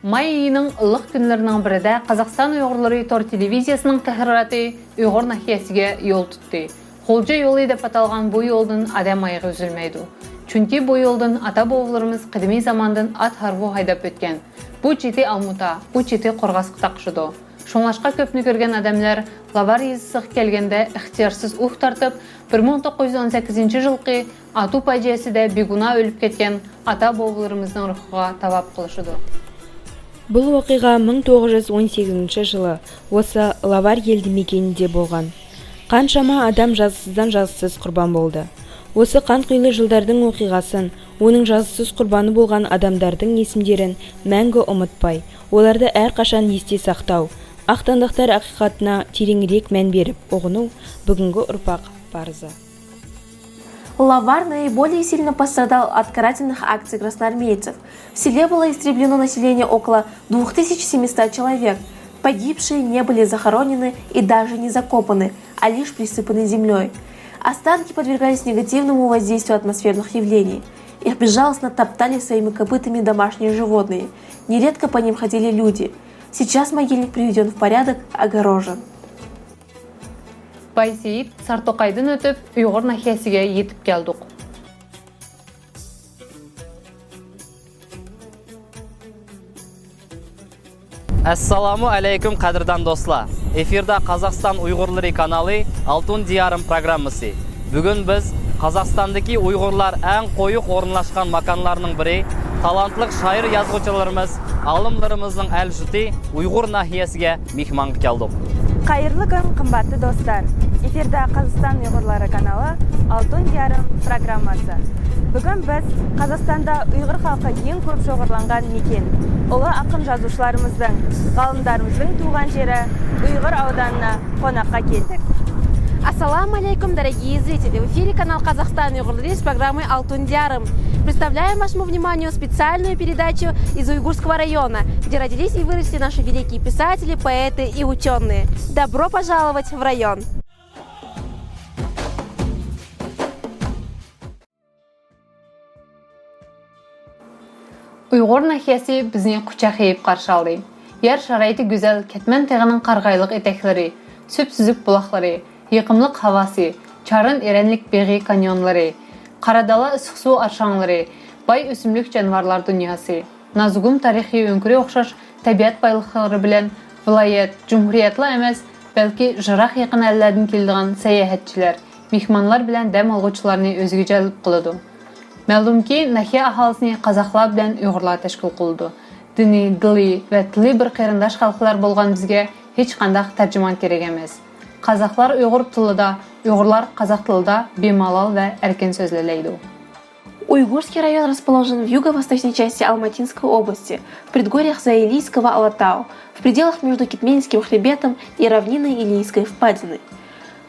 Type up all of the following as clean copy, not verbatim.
Май айының ылық күнлерінің біріде Қазақстан ұйғырлары тор телевизиясының тәхіраты ұйғыр нахиясыға yol tuttu. Қолжа yolu деп аталған bu yolдың адам айығы үзілмейді. Çünkü bu yoldan ata-boğularımız qidimi zamandan at harbu haydap ötken. Bu çeti Almuta, bu çeti Qorğasqı taqşıdı. Şoңлашқа köpnü görgen adamlar Lavar yazısıq kelgende ixtiyarsız tartıp 1918 жылқы ату пajiyası da biguna ölüp ketken ata-boğularımızın ruhuğa tavap qılışıdı. Бұл оқиға 1918 жылы осы Лавар елді мекенінде болған. Қаншама адам жазықсыздан жазықсыз құрбан болды. Осы қанқұйлы жылдардың оқиғасын, оның жазықсыз құрбаны болған адамдардың есімдерін мәңгі ұмытпай, оларды әрқашан есте сақтау, ақтаңдақтар ақиқатына тереңірек мән беріп ұғыну бүгінгі ұрпақ парызы. Лавар наиболее сильно пострадал от карательных акций красноармейцев. В селе было истреблено население около 2700 человек. Погибшие не были захоронены и даже не закопаны, а лишь присыпаны землей. Останки подвергались негативному воздействию атмосферных явлений. Их безжалостно топтали своими копытами домашние животные. Нередко по ним ходили люди. Сейчас могильник приведен в порядок, огорожен. Байсейіт Сартоқайдың өтіп, ұйғыр нахиясыға етіп келдік. Assalamu alaikum qadrdan dostlar. Efirda Қазақстан Uyghurları kanalı Altun Diyarım programmasi. Bugün biz Қазақстандaki Uyghurlar en koyuq orunlaşkan makanlarının biri, talantlıq şair yazgıçılarımız, alımlarımızın eljuti Uyghur nahiyasiga mehmanga keldik. Қайырлы күн, қымбатты достар. Эфирда Қазақстан Uyghurları kanalı Altun Diyarım программасы. Бүгін біз Қазақстанда ұйғыр халқы ең көп шоғырланған мекен. Ұлы ақын жазушыларымыздың, ғалымдарымыздың туған жері Ұйғыр ауданына қонаққа келдік. Ассаламу алейкум, дорогие зрители! В эфире канал Казахстан Uyghurları с программой Алтун Дiyarım. Представляем вашему вниманию специальную передачу из Уйгурского района, где родились и выросли наши великие писатели, поэты и ученые. Добро пожаловать в район! Uyghur nahiyası bizni kucaqlayıp qarşı aldı. Yer şaraiti güzel, Ketmen tağının qarğaylıq etekleri, süp-süzük bulaqları, yıqımlıq havası, çarın erenlik beği kanyonları, Qaradala ısıq su arşanları, bay ösümlük canvarlar dünyası, nazugum tarixi önküre oxşaş təbiət baylıqları bilen vilayet, cumhuriyetli emas, belki jıraq yaxın əllərdən keldiğən səyahətçilər, mehmanlar bilen dəm alğıçılarını özgü cəlb qılıdı. Məlum ki, nahiyə ahalisini Qazaqlar bilen Uyğurlar təşkil qıldı. Dini, dili və tili bir qeyrindaş xalqlar bolğan bizge heç qandaq tərcüman kerek emas. Qazaqlar Uyğur tilida, Uyğurlar Qazaq tilida bemalal və erken sözleleydi. Уйгурский район расположен в юго-восточной части Алматинской области, в предгорьях Заилийского Алатау, в пределах между Кетменским хребетом и равниной Илийской впадиной.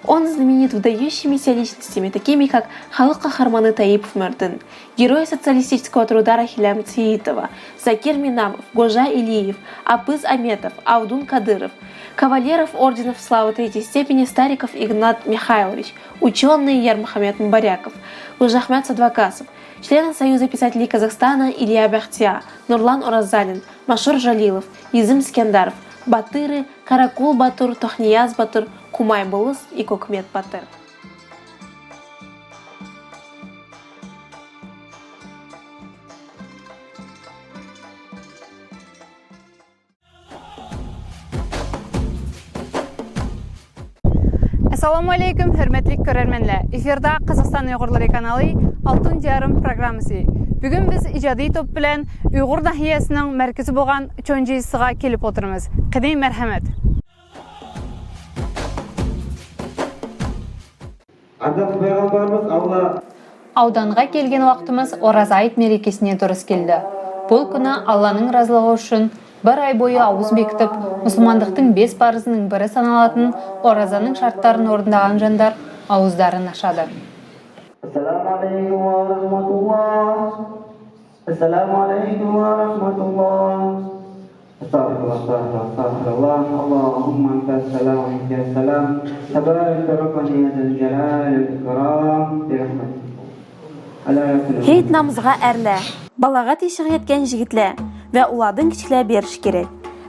Он знаменит выдающимися личностями, такими как халық қаһарманы Таипов Мөрдін, герои социалистического труда Рахиля Мциитова, Закир Минамов, Гожа Илиев, Апыз Аметов, Авдун Кадыров, кавалеров орденов славы третьей степени Стариков Игнат Михайлович, ученый Ярмухамед Мбаряков, Гужахмед Садвакасов, члены Союза писателей Казахстана Илья Бахтия, Нурлан Оразалин, Машур Жалилов, Изым Скендаров, Батыры, Каракул Батур, Тохнияз Батур, Кумай Болыс и Кокмет Батыр. Assalamu alaikum, hürmetli görermenler. Efirda Қазақстан Uyghurları kanalı Altun Diyarım programmasi. Bugün biz icadi top bilen Uyghur nahiyasının merkezi bolgan Çonjisıga kelip oturumuz. Qidim merhamet. Ауданға келген вақтымыз Ораза айт мерекесіне дұрыс келді. Бұл күні Алланың разылығы үшін бір ай бойы ауыз бекітіп, мұсылмандықтың 5 парызының бірі саналатын Оразаның шарттарын орындаған жандар ауыздарын ашады. Ассаламу алейкум ва рахматуллах. Ассаламу алейкум ва рахматуллах. Астагфируллах. Аллахумма анта салам ва минка салам. Табарак раbbana ya zal jalal wal ikram bi rahmatik. Хейт намызға әрлі, балаға тишіқ еткен жігітлі, ve ulardan kichikler beriş gerek.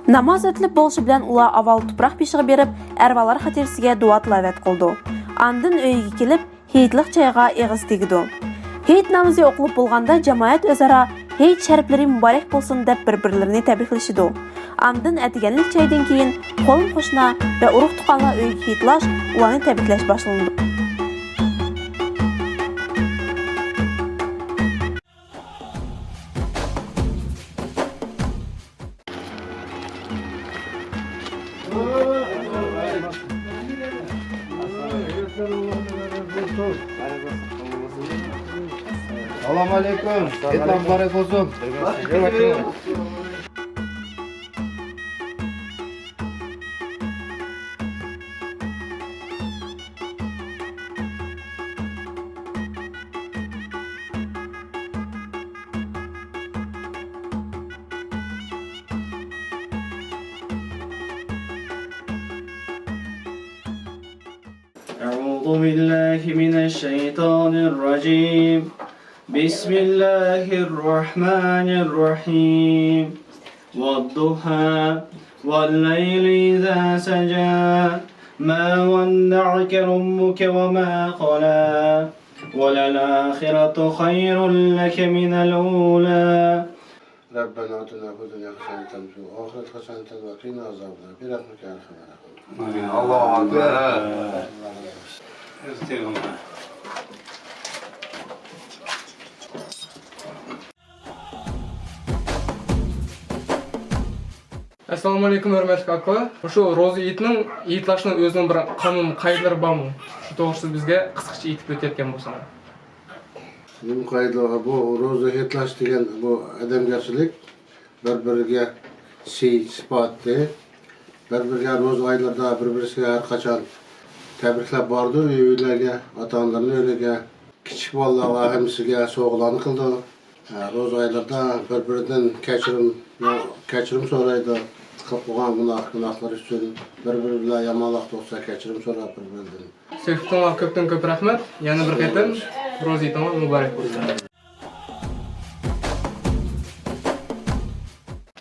Namaz ötülüp bolşu bilen ular aval tuproq beshig'i berib, arvalar xatirsiga dua tilavat qildi. Andın uyga kelib, heyitlik çayga eg'iz tegdi. Heyit namazı o'qilib bo'lganda jamoat o'zaro heyit shariflari muborak bo'lsin deb bir-birlarini tabriklashdi. Andın atiganlik çaydan keyin qo'lim qo'shna va urug' tuqqanlar uyga heyitlash, ularni tabriklash boshlandi. Assalamu alaikum. Etlam mübarek olsun. أعوذ بالله من الشيطان الرجيم بسم الله الرحمن الرحيم والضحى والليل إذا سجى ما ودعك ربك وما قلى وللآخرة خير لك من الأولى ربنا آتنا في الدنيا حسنة وفي الآخرة حسنة وقنا عذاب النار برحمتك يا أرحم الراحمين. الله أكبر. Assalomu alaykum hurmatli aka. Shu ro'za itning iyitlashning o'zining bir qonun qoidalari bormi? Shu to'g'risida bizga qisqacha aytib o'tayotgan bo'lsangiz. Bu qoidalar bu ro'za etlash degan bu adamgarchilik bir-biriga sifatli bir-biriga ro'za oylarida bir-biriga har qachon tabriklab bordi, uylarga, ota-onalarning uyiga, kichik bolalarga hamsiga so'g'lani qildi. Ro'za oylarda bir-biridan kechirim so'raydi. Qilib qo'ygan gunohlar uchun bir-biri bilan yomonlik bo'lsa kechirim so'rab bir-biridan. Sevgitonglar ko'pdan ko'p rahmat. Yana bir qatam ro'za itingiz muborak bo'lsin.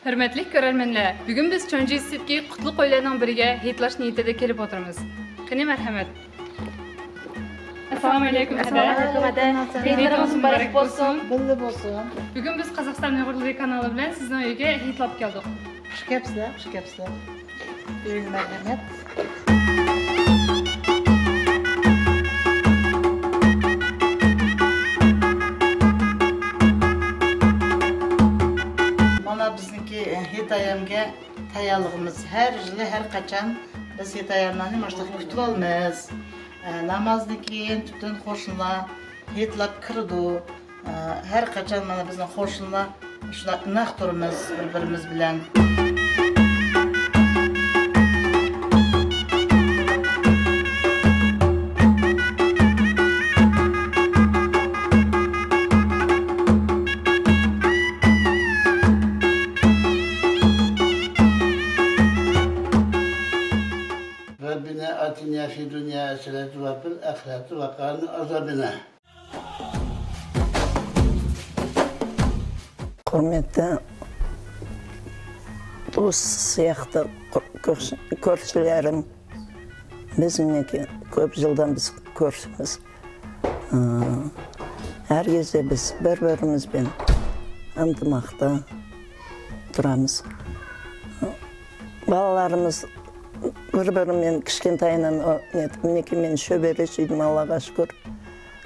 Hürmetli görermenler, bugün biz Chonji Sitki Qutluk oylarının biriga heyitlash niyatida kelib o'tiramiz. Qani marhamat. Assalomu alaykum aka. Heyitimiz muborak bo'lsin. Bildi bo'lsin. Bugün biz Qozog'iston Uyg'urlari kanali bilan sizning uyga heyitlab keldik. Xush kelibsizlar. Buyuring marhamat. Mana bizniki hitayamga tayyorligimiz her yili her qachon biz hitayamlarni mana kutib olamiz. Namozni keyin butun qo'shnilar hitlab kirdi. Her qachon mana bizning qo'shnilar shuna naq turamiz bir-birimiz bilan. Rabbina atina fi dunya hasenatan ve fil ahireti ve qina azabina. Құрметті дос сияқты көршілерім, біз мінеке көп жылдан біз көршіміз. Әр кезде біз бір-бірімізбен ынтымақта тұрамыз. Балаларымыз бір-бірімен кішкентайынан мінеке мен шөбере сүйдім, Аллаға шүкір.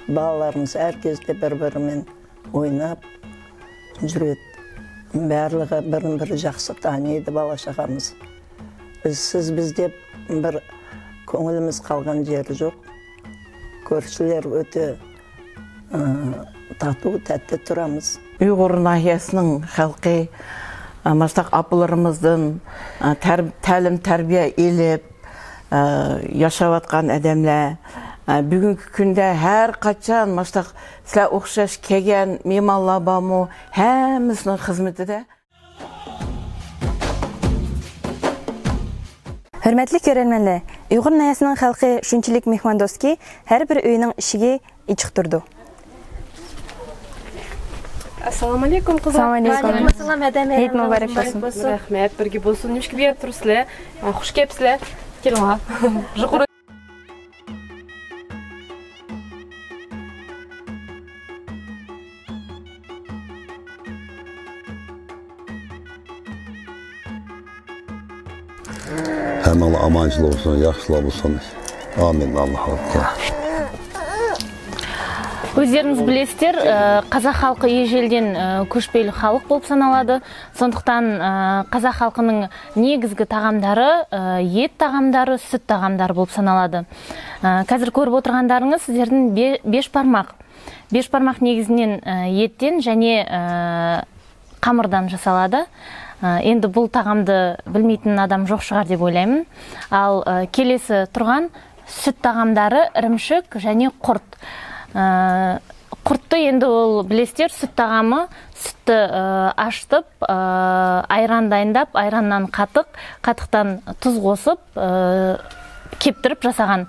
Балаларымыз әр кезде бір-бірімен ойнап жүреді. Барлығы бірін-бірі жақсы таниды бала шағамыз. Сіз бізде бір көңіліміз қалған жері жоқ. Көршілер өте тату, тәтті тұрамыз. Uyghur nahiyasının halkı, maştaq apılarımızdan təlim tərbiyə elib, yaşavatqan adamlar, bugünkü gündə hər qaçan maştaq sizlər oxşaş kelgan memonlar bormi, hammasının xizmatida. Hürmetli görermenler, Uyghur nahiyasının halkı şunçilik mehmandost ki, her bir öyünün işigi içik durdu. Ассаламу алейкум, қыздар. Ассаламу алейкум. Ейд мүбәрәк болсын. Рахмет, бірге болсын. Немшке беріп тұрсызлар. Құш кепсізлар. Келіңа. Жұқыры. Həməl amancılı olsun, yaxşılar olsun. Amin, Allah'a. Өздеріңіз білесіздер, қазақ халқы ежелден көшпелі халық болып саналады. Сондықтан қазақ халқының негізгі тағамдары ет тағамдары, сүт тағамдары болып саналады. Қазір көріп отырғандарыңыз сіздердің беш бармақ. Беш бармақ негізінен еттен және қамырдан жасалады. Енді бұл тағамды білмейтін адам жоқ шығар деп ойлаймын. Ал келесі тұрған сүт тағамдары ірімшік және құрт. Құртты енді ол білесіздер, сүт тағамы, сүтті ашытып, айран дайындап, айраннан қатықтан тұз қосып, кептіріп жасаған.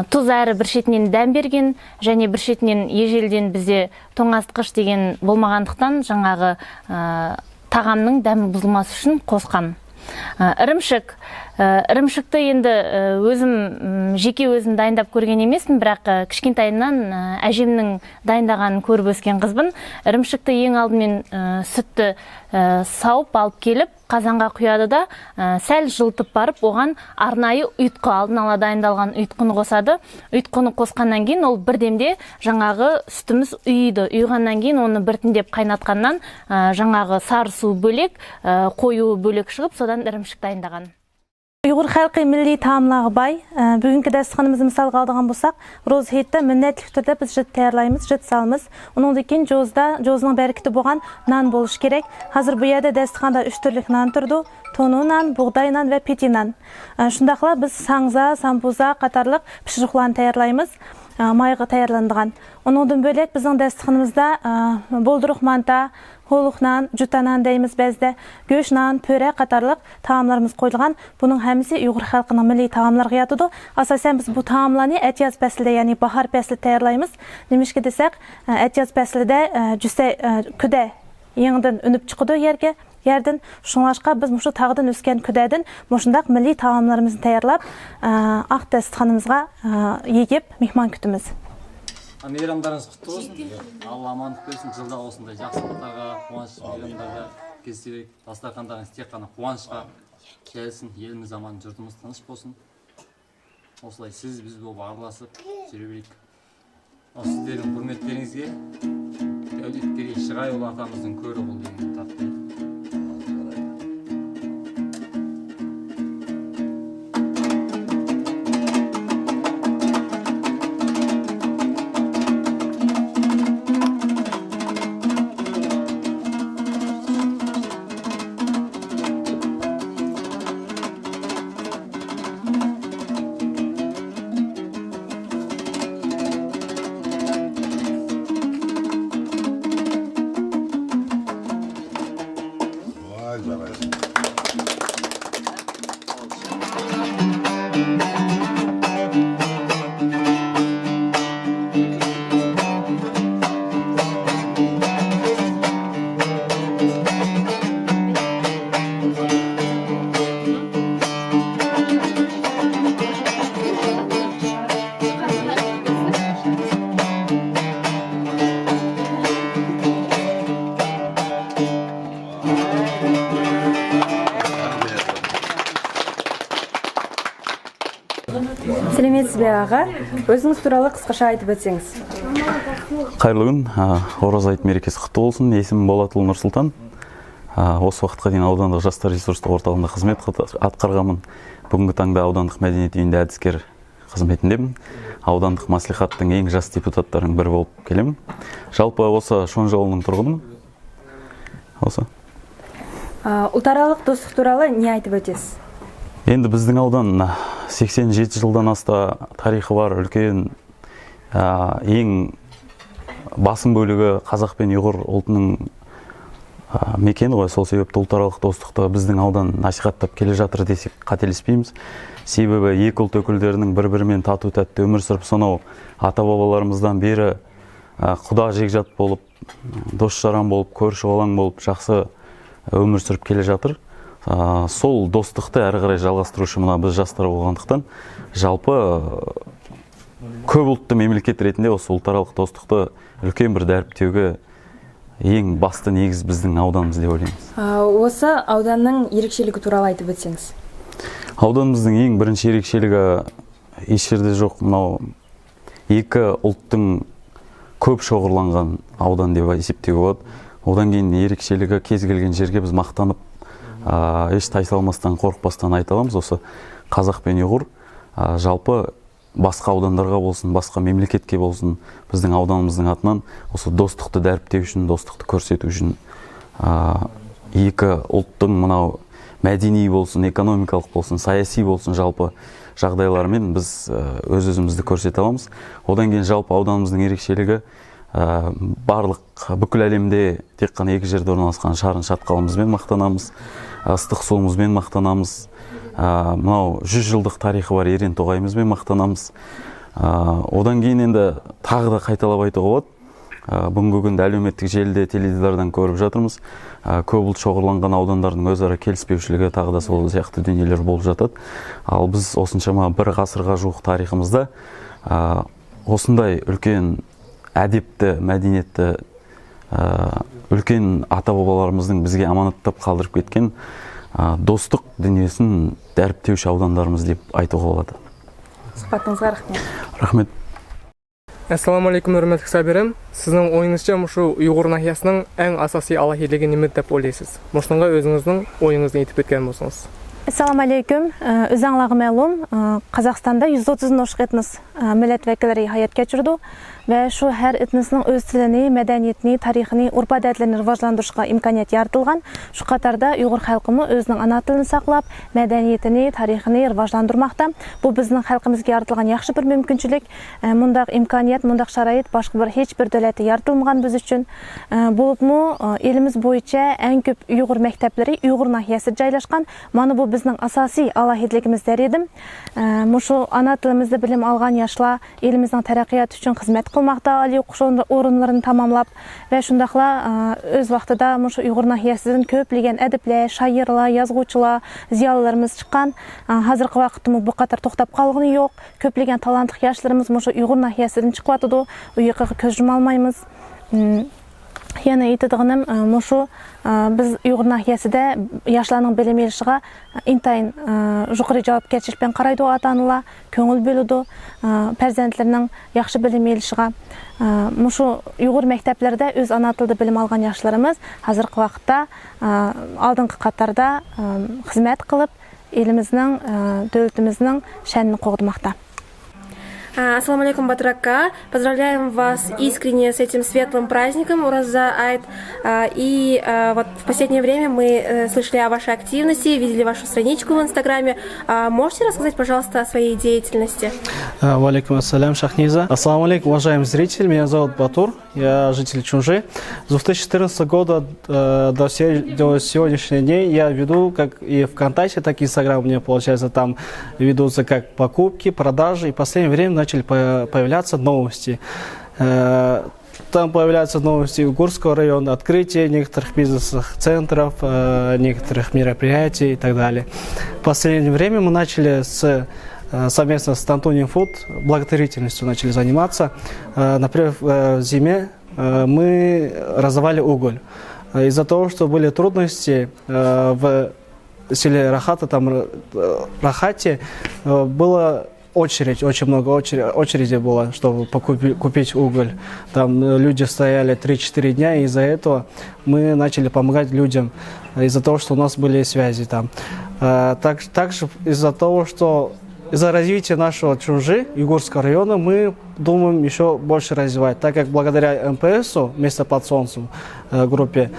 Тұз әрі бір шетінен дәм берген, және бір шетінен ежелден бізде тоңазытқыш деген болмағандықтан жаңағы тағамның дәмі бұзылмас үшін қосқан. Ірімшікті енді жеке өзім дайындап көрген емеспін, бірақ кішкентайымнан әжемнің дайындағанын көріп өскен қызбын. Ірімшікті ең алдымен сүтті сауып алып келіп, қазанға құяды да сәл жылтып барып, оған арнайы ұйытқы, алдын ала дайындалған ұйытқыны қосады. Ұйытқыны қосқаннан кейін ол бірдемде жаңағы сүтіміз ұйыды. Ұйығаннан кейін оны біртіндеп қайнатқаннан жаңағы сары су бөлек, қою бөлек шығып, содан ірімшік дайындаған. Uyghur халқы милли таамларға бай. Бүгінгі дастарханымызды мысалға алдырған болсақ, роз хейтті міндетті түрде біз жіт таярлаймыз, жіт салымыз. Оның екен жозының бәрекеті болған нан болыш керек. Қазір бұл жерде дастарханда 3 түрлік нан тұрды. Тону нан, буғдай нан вә пети нан. Шындақла біз саңза, самбуза қатарлық пішіріқларын таярлаймыз. Майғы таярландыған. Оның бөлек біздің дастарханымызда болдырық манта, холық нан, жұта нан дейміз бәзді, көш нан, пөре қатарлық тағамларымыз қойылған. Бұның әмісі ұйғыр халқының милли тағамларға ятыды. Асасен біз бұл тағамланы әтияз бәсілде, яғни бахар бәсілі таярлаймыз. Немешке десек, әтияз бәсілде күде еңден үніп чықыды ерден. Шыңлашқа біз мұшы тағыдан өскен күдәдін мұшындақ милли тағамларымызды таярлап, ақ дастарханымызға егеп мехман күтіміз. Мейрамдарыңыз құтты болсын. Алла амандық берсін, жылда осындай жақсылықтарға, қуаныш мейрамдарға кездесейік. Дастархандарыңыз тек қана қуанышқа келсін, еліміз аман, жұртымыз тыныш болсын. Осылай сіз біз болып араласып жүре берейік. Сіздердің құрметтеріңізге Дәулеткерей Шығайұлы атамыздың көрі бол деген тапты. Сәлеметсіз бе аға, өзіңіз туралы қысқаша айтып өтсеңіз. Қайырлы күн, ораза айт мерекесі құтты болсын. Есімім Болатұлы Нұрсұлтан. Осы уақытқа дейін аудандық жастар ресурстық орталығында қызмет атқарғанмын. Бүгінгі таңда аудандық мәдениет үйінде әдіскер қызметіндемін. Аудандық маслихаттың ең жас депутаттарының бірі болып келемін. Жалпы осы Шонжа ауылының тұрғынымын. Осы. Ұлтаралық достық туралы не айтып өтесіз? Енді біздің аудан 87 жылдан аста тарихы бар үлкен, ең басым бөлігі қазақ пен ұйғыр ұлтының мекені ғой. Сол себепті ұлтаралық достықты біздің аудан насихаттап келе жатыр десек қателеспейміз. Себебі екі ұлт өкілдерінің бір-бірімен тату тәтті өмір сүріп, сонау ата-бабаларымыздан бері құда жекжат болып, дос жаран болып, көрші олаң болып, жақсы өмір сүріп келе жатыр. Сол достықты әрі қарай жалғастырушы мына біз жастар болғандықтан, жалпы көп ұлтты мемлекет ретінде осы ұлтаралық достықты үлкен бір дәріптеуге ең басты негіз біздің ауданымыз деп ойлаймыз. Осы ауданның ерекшелігі туралы айтып өтсеңіз. Ауданымыздың ең бірінші ерекшелігі еш жерде жоқ, мынау екі ұлттың көп шоғырланған аудан деп есептеуге болады. Одан кейін ерекшелігі кез келген жерге біз мақтанып, еш тайсалмастан, қорықпастан айта аламыз. Осы қазақ пен ұйғыр жалпы басқа аудандарға болсын, басқа мемлекетке болсын, біздің ауданымыздың атынан осы достықты дәріптеу үшін, достықты көрсету үшін екі ұлттың мынау мәдени болсын, экономикалық болсын, саяси болсын, жалпы жағдайларымен біз өз-өзімізді көрсете аламыз. Одан кейін жалпы ауданымыздың ерекшелігі барлық бүкіл әлемде тек қана екі жерде орналасқан шарын шатқалымызбен мақтанамыз, ыстық суымызбен мақтанамыз. Мынау 100 жылдық тарихы бар ерен тоғайымызбен мақтанамыз. Одан кейін енді тағы да қайталап айтуға болады. Бүгінгі күнде әлеуметтік желіде, теледидардан көріп жатырмыз. Көп ұлт шоғырланған аудандардың өзара келіспеушілігі тағы да сол сияқты дүниелер болып жатады. Ал біз осыншама бір ғасырға жуық тарихымызда осындай үлкен әдепті, мәдениетті, үлкен ата-бабаларымыздың бізге аманаттап қалдырып кеткен достық дүниесін дәріптеуші аудандарымыз деп айтуға болады. Сұхбатыңызға рахмет. Рахмет. Ассаламу алейкум, hürmetli сабирім. Сіздің ойыңызша мұшу ұйғыр нахиясының ең асаси алахидлігі неме деп ойлайсыз? Мұшынға өзіңіздің ойыңызды айтып кеткен болсаңыз. Ассаламу алейкум. Өз аңлағы мәлум, Қазақстанда 130-ден ошық этнос милләт вәкілері hayat кечірді. Ve şu her etnisinin öz tilini, medeniyetini, tarixini, urf-adetlerini rivajlandırışqa imkaniyet yaratılgan. Şu qatarda Uyghur xalqımı özünün ana tilini saqlab, medeniyetini, tarixini rivajlandırmaqda. Bu bizning xalqimizga yaratilgan yaxshi bir mümkünçülük. Mundaq imkaniyet, mundaq şarait başqa bir hech bir davlatda yaratilmagan biz uchun. Bulupmu elimiz bo'yicha eng ko'p Uyghur maktablari Uyghur nahiyasida joylashgan. Mana bu bizning asosiy alohidligimiz dedim. Mushu ana tilimizde bilim algan yoshlar elimizning taraqqiyoti uchun xizmat qilmoqda, oliy o'qish o'rinlarini tamomlab va shundaqla o'z vaqtida mushu Uyg'ur nahiyasidan ko'plagan adiblar, shoirlar, yozuvchilar, ziyolilarimiz chiqqan. Hozirgi vaqtda bu qator to'xtab qolgani yo'q. Ko'plagan talantli yoshlarimiz mushu Uyg'ur nahiyasidan chiqyotidi. U yoqqa ko'z yuma olmaymiz. Yana aytadiganim mushu biz Uyg'ur nahiyasida yoshlarning bilim olishiga intayin yuqori javobgarchilik bilan qaraydi ota-onalar, ko'ngil bo'ladi, farzandlarining yaxshi bilim olishiga. Mushu Uyg'ur maktablarida o'z ona tilida bilim olgan yoshlarimiz hozirgi vaqtda oldingi qatorda xizmat qilib, elimizning, davlatimizning sha'nini qo'g'dirmoqda. Ассаламу алейкум, Батрака. Поздравляем вас искренне с этим светлым праздником Ураза Айт. И вот в последнее время мы слышали о вашей активности, видели вашу страничку в Инстаграме. Можете рассказать, пожалуйста, о своей деятельности? Валейкум ассалям, Шахниза. Ассаламу алейкум, уважаемый зритель. Меня зовут Батур, я житель Чунжи. С 2014 года до сегодняшнего дня я веду как и ВКонтакте, так и Инстаграм. У меня, получается, там ведутся как покупки, продажи. И в последнее время начали появляться новости. Там появляются новости Уйгурского района, открытие некоторых бизнес-центров, некоторых мероприятий и так далее. В последнее время мы начали совместно с Антонием Фуд благотворительностью начали заниматься. Например, в зиме мы раздавали уголь. Из-за того, что были трудности в селе Рахата, там Рахате было очередь, очень много очереди было, чтобы купить уголь. Там люди стояли 3-4 дня, и из-за этого мы начали помогать людям, из-за того, что у нас были связи там. Также из-за того, что из-за развития нашего Чунжи, Уйгурского района, мы думаем еще больше развивать, так как благодаря МПСу, место под солнцем, группе,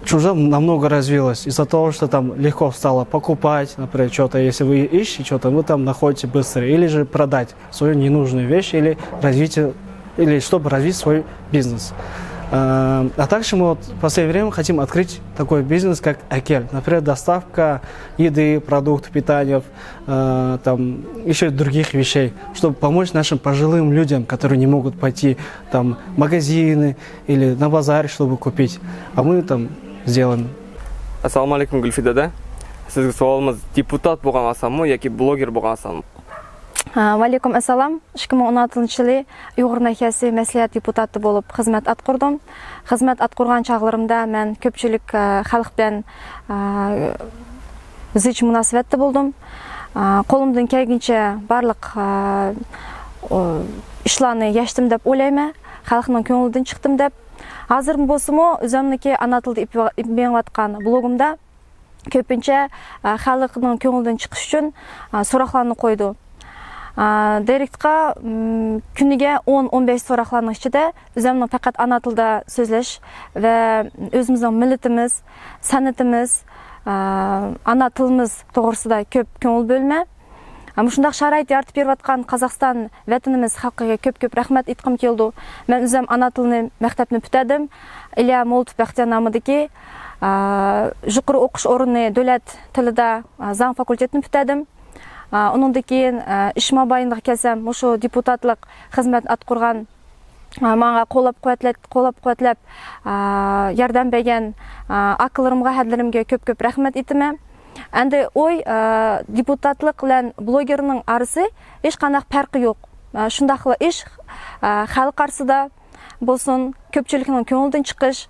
Чунжа намного развилась из-за того, что там легко стало покупать, например, что-то, если вы ищете что-то, вы там находите быстро, или же продать свою ненужную вещь, или чтобы развить свой бизнес. А также мы вот в последнее время хотим открыть такой бизнес, как Акель. Например, доставка еды, продуктов, питания, там, еще других вещей, чтобы помочь нашим пожилым людям, которые не могут пойти там, в магазины или на базаре, чтобы купить. А мы там сделаем. Ассаламу алейкум, Гүлфидада. Сізге сауалымыз депутат болған асамы, яки блогер болған асамы? Валейкум ассалам. 2016 жылы Уйғур нахиясы мәслихат депутаты болып қызмет атқырдым. Қызмет атқырған чағыларымда мен көпшілік халықпен зич мунасабатта болдым. Қолымдан келгенше барлық ішланы яштым деп ойлаймын. Халқының көңілден шықтым деп. Азырым болсымы, өзімнікі ана тілді ипмейін атқан блогымда көпінше халқының көңілден шықш үшін сұрақланы қойды. Директқа күніге 10-15 сұрақланың ішінде өзімнің пәкат ана тілді сөзлеш вә өзіміздің милletimiz, сәнетimiz, ана тіліміз тоғырсыда көп көңіл бөлме. Мұшындақ шарайт яртып беріп атқан Қазақстан вәтініміз халқыға көп рахмет етқым келді. Мен өзім ана тіліні мәктәпні бүтәдім. Илья Молотов Бәхтияр намыдыки жұқыры оқыш орны дөләт тіліда заң факультетін бүтәдім. Оныңды кейін іш мабайындық келсем, мұшы депутатлық қызмет атқырған маңға қолап қуатлап ярдан бәген ақылырымға, әділерімге көп рахмет етіме. Әнді ой депутатлық лән блогерінің арысы еш қанақ пәрқі жоқ. Шындақылы еш халық арсыда болсын, көпчілікінің көңілден шықыш.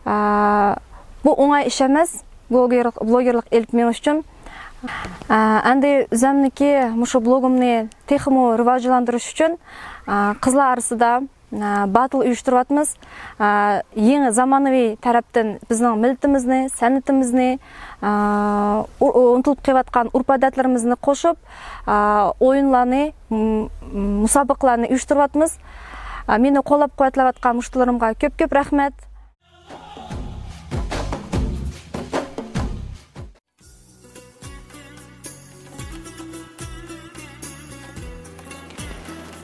Бұл оңай іш емес, блогерлік елтмен үшін. Әнді үзәмніке мұшы блогымны текімі рыважыландырыш үшін қызла арысыда батыл үйіштірватымыз. Ең заманауи тәрәптін біздің милletimizni, сәнетimizni, ұнтылып қеватқан ұрпадәтлерімізні қошып, ойынланы, мұсабықланы үйіштірватымыз. Мені қолап қуатлаватқан мұштыларымға көп рахмет.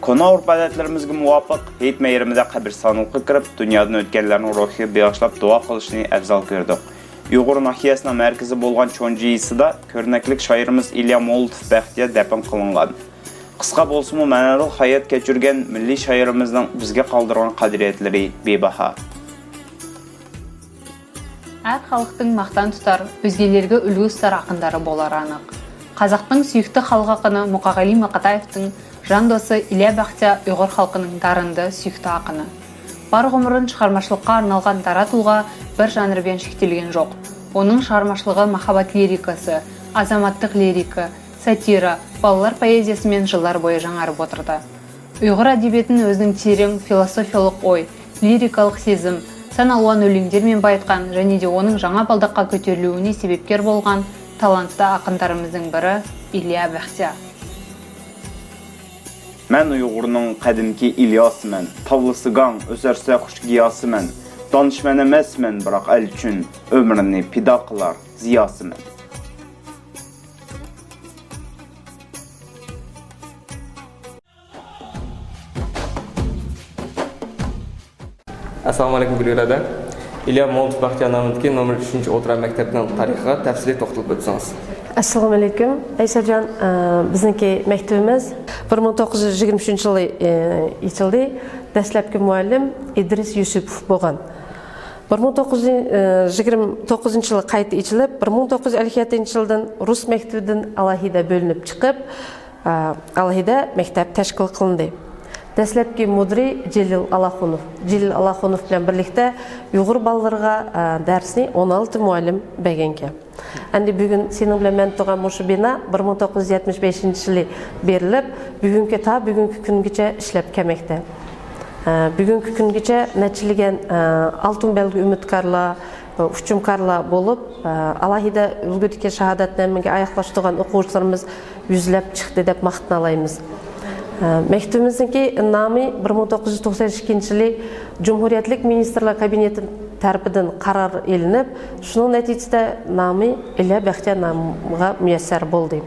Kona Avrupa adetlerimizge muvafık heyit meyrimizde kabirstanlıkka kirip, dünyadan ötkenlerin ruhi bağışlap dua kılışını afzal gördük. Uyghur nahiyasının merkezi bolgan Chonjiyisida körneklik şairimiz İlya Molotov Bәхтияр depin kılıngan. Kıska bolsumu manalı hayat keçirgen milli şairimizden bizge kaldırgan qadiriyetleri bebaha. Әр халықтың мақтан тұтар, өзгелерге үлгі ұстар ақындары болар анық. Қазақтың сүйікті халық ақыны Мұқағали Мақатаевтың жан досы Илья Бәхтияр ұйғыр халқының дарынды сүйікті ақыны. Бар ғұмырын шығармашылыққа арналған дара тұлға бір жанрбен шектелген жоқ. Оның шығармашылығы махаббат лирикасы, азаматтық лирика, сатира, балалар поэзиясымен жылдар бойы жаңарып отырды. Ұйғыр әдебиетін өзінің терең философиялық ой, лирикалық сезім, сан алуан өлеңдермен байытқан және де оның жаңа балдаққа көтерілуіне себепкер болған талантты ақындарымыздың бірі Илья Бәхтияр. Mən Uyğurның qədimki İlyasımən, tavlısıqan, özərsə xuş qiyasımən, danışmən eməsmən, bıraq əl üçün ömrünü pida qılar ziyasımən. Assalamu alaikum Gülürada. İlya Molotov Bәхтияр namındaki номер 3 отыра мәктәбінің тарихыға тәфсилий тоқталып өтсеңіз. Assalamu alaikum. Ayşarcan, bizniki məktəbimiz 1923 жылы içildi. Dəsləbki müəllim İdris Yusupov bolğan. 1929 жылы qayta içilib, 1957 жылдан Rus məktəbindən alohida bölünüb çıxıb, alohida məktəb təşkil qılındı. Dəsləbki müdiri Celil Alaxunov. Celil Alaxunov bilan birlikdə Uyğur ballarına dərsini 16 müəllim bəgənki. Әнді бүгін сенің білен мән тұған мұшы бина 1975 жылы беріліп, бүгінгі күнгіче ішлеп кәмекті. Бүгінгі күнгіче нәтчілеген алтын бәлгі үміткарла, ұшчумкарла болып, алахида үлгідіке шахадат нәмінге аяқлаштыған оқушыларымыз yüzләп чықты деп мақтын алаймыз. Мәктәбіміздің намы 1992 жылы Cumhuriyetlik Ministrlar Kabineti tərəfindən qarar elinib, şunun nəticəsində namı Илья Бәхтияр namıға müyəssər oldu.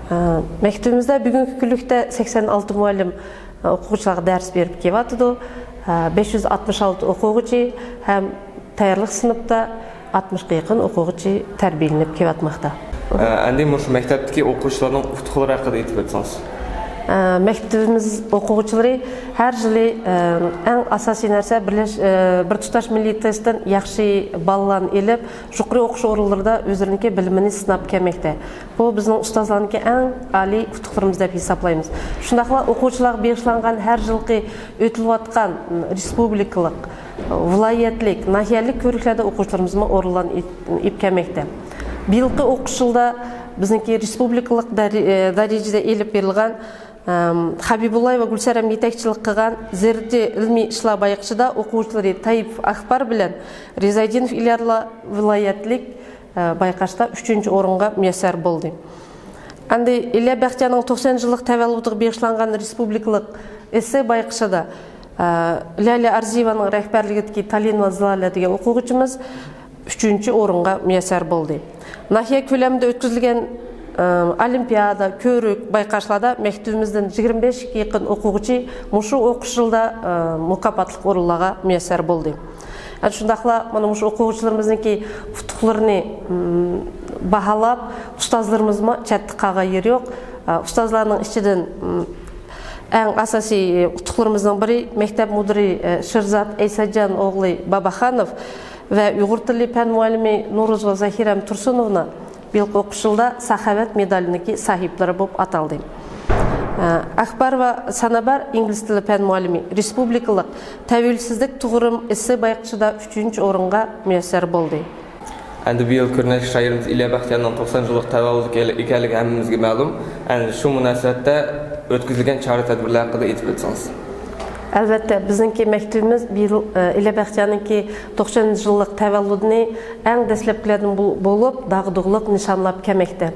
Məktəbimizdə bugünkü günlükdə 86 müəllim oxuculara dərs verib kevatıdı. 566 оқуғычы һәм тәйірлік сыныпта 60-ға якын оқуғычы тәрбиеленіп кеп атмақта. Әнде мұшы мәктәптікі оқушыларының ұқтықлары ақыда етіп өтсіңіз? Мәктәбіміз оқуғычылары әр жылы әң асаси нәрсе бір тұташ милли тесттен яқшы балларын еліп, жұқыры оқушы орынларда өзірінке біліміні сынап кәмекте. Бұл біздің ұстазларынке әң али ұқтықларымыз деп есаплаймыз. Шындақла оқушылар бейішланған әр жылғы өтіліп атқан республикалық, вилаятлік, нахиялік көріклерді оқушыларымызға орынлан епкәмекте. Биылғы оқушы жылда біздіңке республикалық дәрежеде еліп берілген Хабибуллаева Гүлсәрәм етекшілік қылған зерде ilmi ішла байықшыда оқушылары Таип Ақбар білен Резайдинов Ильярла вилаятлік байқашта 3-ші орынға мүйәсәр болды. Әнді Илья Бәхтияның 90 жылық тәвәлудығы бейішланған республикалық эссе байқышыда Ляля Арзиеваның рәхбәрлігітке Талинова Злаля деген оқуғычымыз 3-ші орынға мүйәсәр болды. Нахия көлемінде өткізілген олимпиада, көрік байқашлада мектебіміздің 25-ге якын оқуғычы мұшы оқушы жылда мұкапатлық орынлаға мүйәсәр болды. Шындақла мұшы оқуғычыларымыздың ұқтықларыны бағалап, ұстазларымызма чәтті қаға ері жоқ. Ұстазларының ішчеден әң асаси ұқтықларымыздың бірі мектеп мұдыры Шырзат Эйсаджан оғлы Бабаханов вә ұйғыр тілі пән мұғалімі Нұрызға Захирам Тұрсыновна биылғы оқушы жылда сахават медалінікі сахиплары болып аталды. Ақбарова Санабар инглиз тілі пән мұғалімі республикалық тәуелсіздік тұғырым эссе байқышыда 3-ші орынға мүйәсәр болды. Әнді биыл көрнек шайырымыз Илья Бәхтиянның 90 жылық тәвәллүдік екәлігі әмімізге мәлім. Әнді шу мұнасабатта өткізілген чара тәдбірлер хақында айтып өтсеңіз. Әлбәттә, біздіңке мәктебіміз Илья Бәхтияныңки 90 жыллық тәвәллүдіне әң дәслепкілердің болып, дағдығылық нишанлап кәмекті.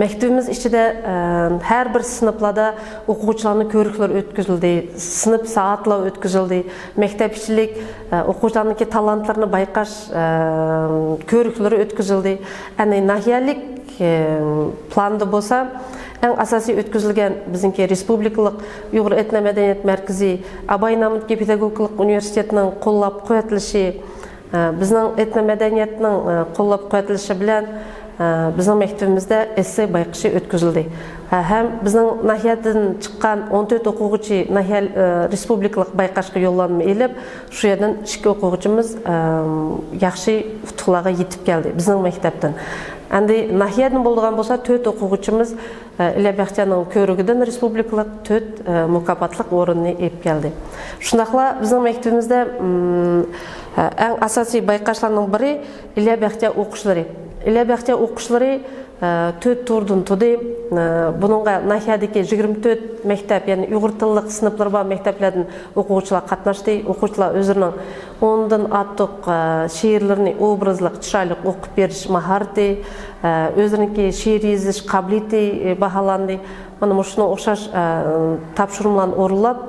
Мәктебіміз ішінде әр бір сыныплада оқушыларының көріклер өткізілді, сынып сағатлау өткізілді, мектеп ішілік оқушыларының талантларını байқаш көріклері өткізілді. Әне нахиялік планды болса, әң асаси өткізілген біздіңке республикалық ұйғыр этномәдениет мәркізі Абай Намытке педагогикалық университетінің қоллап қоятылышы, біздің этномәдениетінің қоллап қоятылышы білән біздің мектебімізде эссе байқышы өткізілді. Һәм біздің нахиядың шыққан 14 оқуғычы республикалық байқашқы yollanma еліп, шу едін 2 оқуғычымыз яқшы ұтқылаға етіп келді біздің мектептің. Әнді нахиядың болдыған болса 4 оқуғычымыз Илья Бәхтияның көрігіден республикалық 4 мұкапатлық орынны еп келді. Шындақла біздің мектебімізде әң асаси байқашларының бірі Илья Бәхтия оқушылары. Илья Бәхтия оқушылары 4 турдың туды. Бұныңға нахиядеке 24 мектеп, яғни ұйғыр тыллық сыныплар бар мектеплердің оқушылар қатнашты. Оқушылар өзірінің 10-дан аттық шиырларыны образлық, чырайлық оқып беріш махарты, өзірінке шиыр езіш қаблеті бағаланды. Мұны мұшының оқшаш тапшырымлан орылап,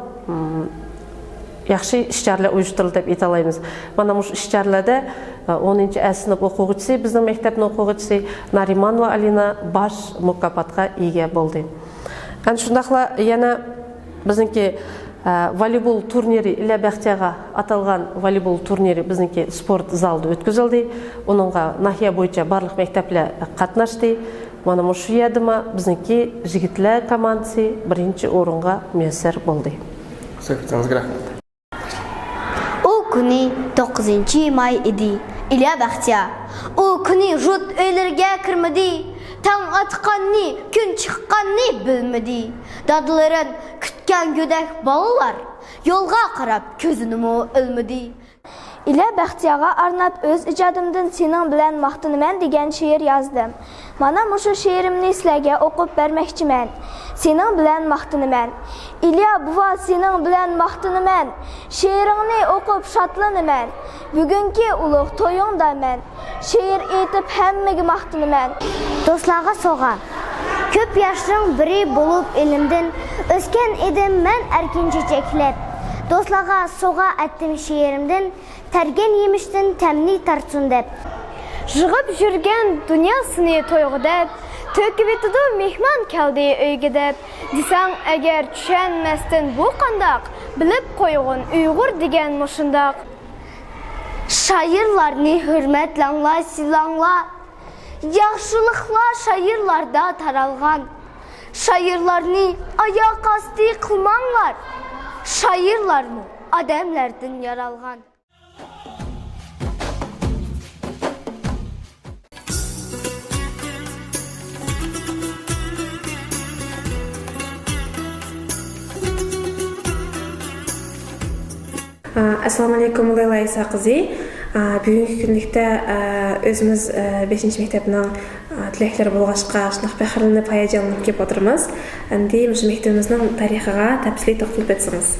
яқшы ішчарлар ұйыштырылды деп еталаймыз. Мұны мұш ішчарларда 10-ші әсініп оқуғычысы, біздің мектептің оқуғычысы Нариманова Алина баш мұкапатқа еге болды. Шындақла, яна біздіңке волейбол турнирі, Илья Бәхтияға аталған волейбол турнирі біздіңке спорт залды өткізілді. Оныңға нахия бойынша барлық мектеплер қатнашты. Мұны мұшы едіма біздіңке жігітлер командасы 1-ші орынға мүйәсәр болды. Күні 9 май idi. Илья Бәхтия. O күні жұрт өйлерге кірмеді. Таң атқанны, күн шыққанны білмеді. Дадыларын күткен көдек балалар, yolға қарап көзінімі өлмеді. Илья Бәхтияға арнап өз ijadımdan senin bilen maqtınıman degan şiir yazdım. Mana muşu şiirimni sizlarga o'qib bermoqchiman. Senin bilen maqtınıman. İlya buva senin bilen maqtınıman. Şiiringni o'qib şatlanaman. Bugungi ulug' to'yingdaman. Şiir aytib hammaga maqtınıman. Do'stlarga sovg'a. Ko'p yoshning biri bo'lib elimdan o'sgan edim men erkin checheklab. Do'stlarga sovg'a etdim şiirimdan. Tergen yemiştin temni tartsun dep. Жығып жүрген дүниясыны тойғыдап, төкіп етіді мехман кәлді өйгідеп, десаң әгер түшенместін бұл қандақ, Bilip koyğun Uygur degen muşundaq. Şairlarni hürmetlanla, silanla. Yaxşılıqlar şairlarda taralğan. Şairlarni ayak asti qılmanlar. Şairlarni adamlardan yaralğan. Assalamu alaikum Leyla Isa kızı. Бүгінгі күндікте өзіміз 5-ші мектептің тілектері болғашқа шынақ бәқірініп аяжалынып кеп отырмыз. Әнде мұшы мектебіміздің тарихыға тәпсілей тоқтылып етсіңіз.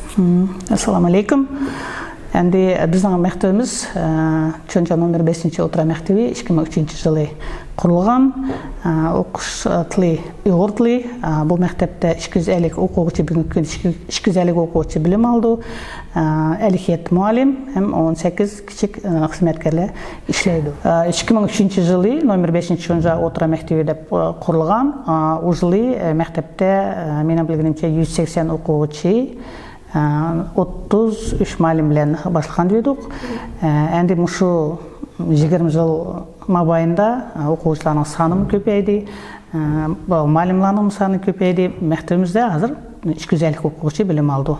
Ассаламу алейкум. Әнде біздің мектебіміз Чонжа номер 5-ші отыра мектебі 2003 жылы құрылған. Оқыш тілі ұйғыр тілі. Бұл мектепте 250 оқуғычы бүгінгі күн 250 оқуғычы білім алды. 57 muallim hem 18 küçük hizmetkarlar işleydi. 2003 жылы номер 5-ші Чонжа отыра мектебі деп құрылған. O жылы мектепте менің білгенімше 180 оқуғычы 33 muallim bilen başlayan diyorduk. Endi muşu 20 жыл мабайында оқушыларның саны көбейді, muallimларның саны көбейді. Мектебімізде қазір 250 оқушы білім алды.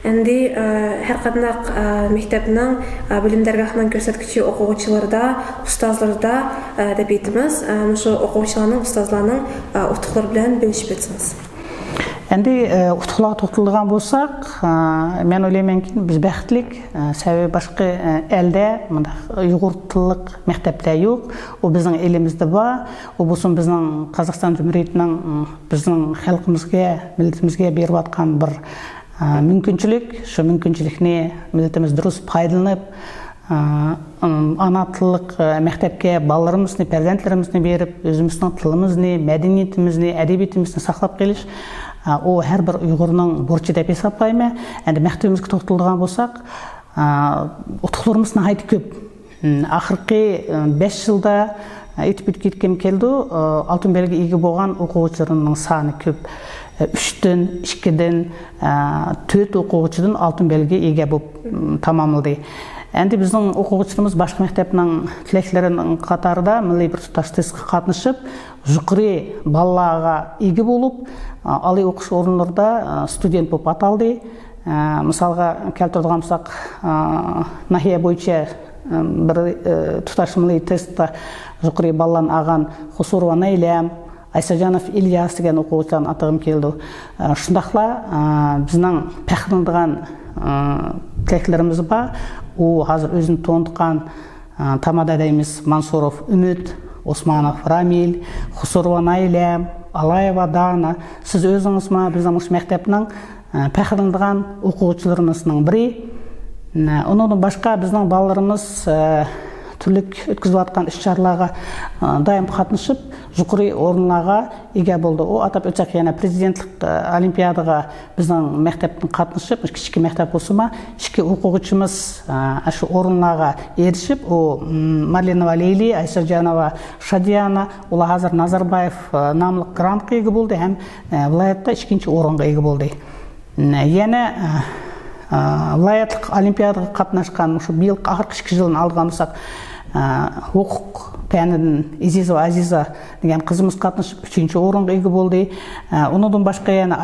Әнде әр қадынақ мектебінің білімдергахынан көрсеткіші оқуғычыларда, ұстазларда деп етіміз. Мұшы оқуғычыларның, ұстазларның ұтықлар білән бөлішіп етсіңіз. Әнде ұтықлаға тоқтылыған болсақ, мен ойлаймын ки біз бәқтілік, сәбі башқы әлде ұйғыртылық мектепте жоқ. Ол біздің елімізде бар. Ол болсын біздің Қазақстан Жұмhuriyeti'нің біздің халқымызға, милләтімізге беріп атқан бір мүмкіншілік. Şu мүмкіншілікне милләтіміз дұрыс пайдаланып, ана тілік мектепке балаларымызны, перзентлерімізні беріп, өзіміздің тілімізні, мәдениетімізні, әдебиетімізні сақлап келіш. O her bir Uygur'un borcu деп hesaplayma. Endi mektemizge to'xtalgan bo'lsak, utuqlarımız nahayt köp. Ahirki 5 yılda etip ketken keldi. Altın belge ega bo'lgan o'quvchilarning soni ko'p. 3'den, 2'den, 4 o'quvchidan altın belge ega bo'lib tamamladı. Endi bizning o'quvchilarimiz boshqa maktabning tilaklarining qatorida milliy bir tutash testga qatnashib, yuqori ballaga ega bo'lib, oliy o'qish o'rinlarida student bo'lib ataldi. Misalga keltiradigan bo'lsak, nahiya bo'yicha bir tutash milliy testda yuqori ballan olgan Xusurova Naylam, Aysajanov İlyas degan o'quvchilarni atag'im keldi. Shundaqla bizning faxrlanadigan tilaklarimiz bor. O hazır özünü tanıtқан Tamadadayımız Mansurov Ümit, Osmanov Ramil, Xusurova Nailem, Alayeva Dana. Siz özünüz mü bizim mektepnin faxrlanadigan o'quvchilarimizning biri. Ondan başqa bizning balalarımız түрлік өткізіп атқан іс-шараларға дайым қатнышып, жұқыры орынларға ega болды. O атап өтсек, яна президентлік олимпиадаға біздің мектептің қатнышып, кішкі мектеп болсы ма, ішкі оқуғычымыз ашу орынларға ерішіп, о Марленова Лейли, Айсаржанова Шадияна, ола Hazır Назарбаев намлық грантқа ega болды, һәм vilayatта 2-ші орынға ega болды. Яна vilayatlıq олимпиадаға қатнашқан, биыл ақырғы 2 жылын алған болсақ, hukuk pənindən İzizova Aziza degan qızımız qatnashib 3-chi o'ringa ega bo'ldi. Undan boshqa yana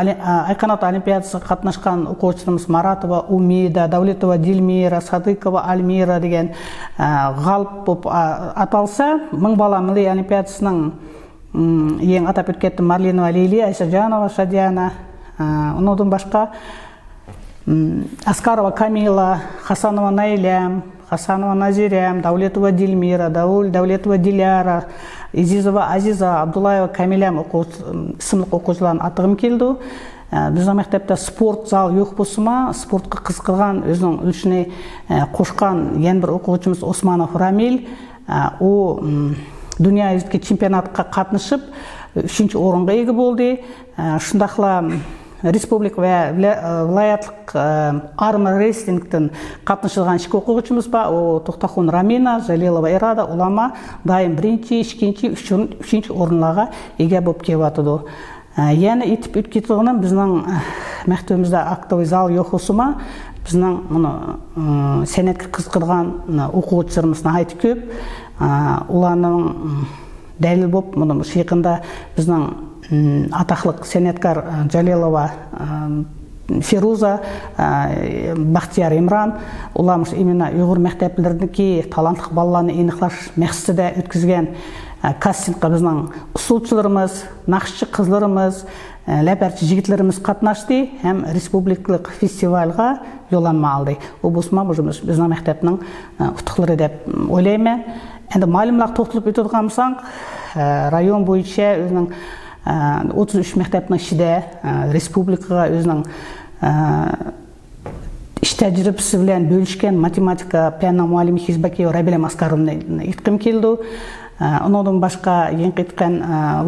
Ayqanot olimpiadasiga qatnashgan o'quvchilarimiz Maratova Umida, Davletova Dilmira, Sadiqova Almira degan g'olib bo'lib atalsa, 1000 bala milliy olimpiadasining eng atab o'tgan Marlenova Leyli, Aysajanova Shadiyana, undan boshqa Askarova Kamila, Hasanova Nailem, Hasanova Nazirem, Davletova Dilmira, Davletova Dilara, İzizova Aziza, Abdullaeva Kamilem ismli o'quvchilarni atag'im keldi. Bizning maktabda sport zal yo'q bo'lsa-ma, sportga qiziqgan, o'zining ulushini qo'shgan yana bir o'quvchimiz Osmanov Ramil, u dunyo yuzidagi chempionatga qatnashib 3-chi o'ringa ega bo'ldi. Shundaqla Respublika ve vilayatlık arma wrestling'den qatnashgan 2 o'quvchimiz bor. O To'xtaxon Ramina, Jalilova Irada ulama daim 1-chi, 2-chi, 3-chi o'rinlarga ega bo'lib kelyapti. Яны итеп үткетігінен біздің мәктебімізде актовый зал жоқ осыма, біздің сәнетке қызғырған оқушыларымыз айтып көп. Оларның дәлел болып, шиқында біздің атақлық сәнеткар Жалелова Феруза, Бахтияр Имран, оларымыз именно ұйғыр мектеплердегі талантлық балаларны еніқлаш мәқсіде өткізген кастингқа біздің ұсулчыларымыз, нақшчы қызларымыз, ләпәрчі жігітлеріміз қатнашты, һәм республикалық фестивальға жоланма алды. Ол болсыма біздің мектептің ұтықлары деп ойлаймын. Енді малымлақ тоқтылып өтедіғамысаң, район бойынша өзінің 33 мектептің ішінде республикаға өзінің іш тәжірибесі білен бөлішкен математика пәнінің мұғалімі Хизбакиева Рабиля Маскаровны итқым келді. Ондан башқа ең кеткен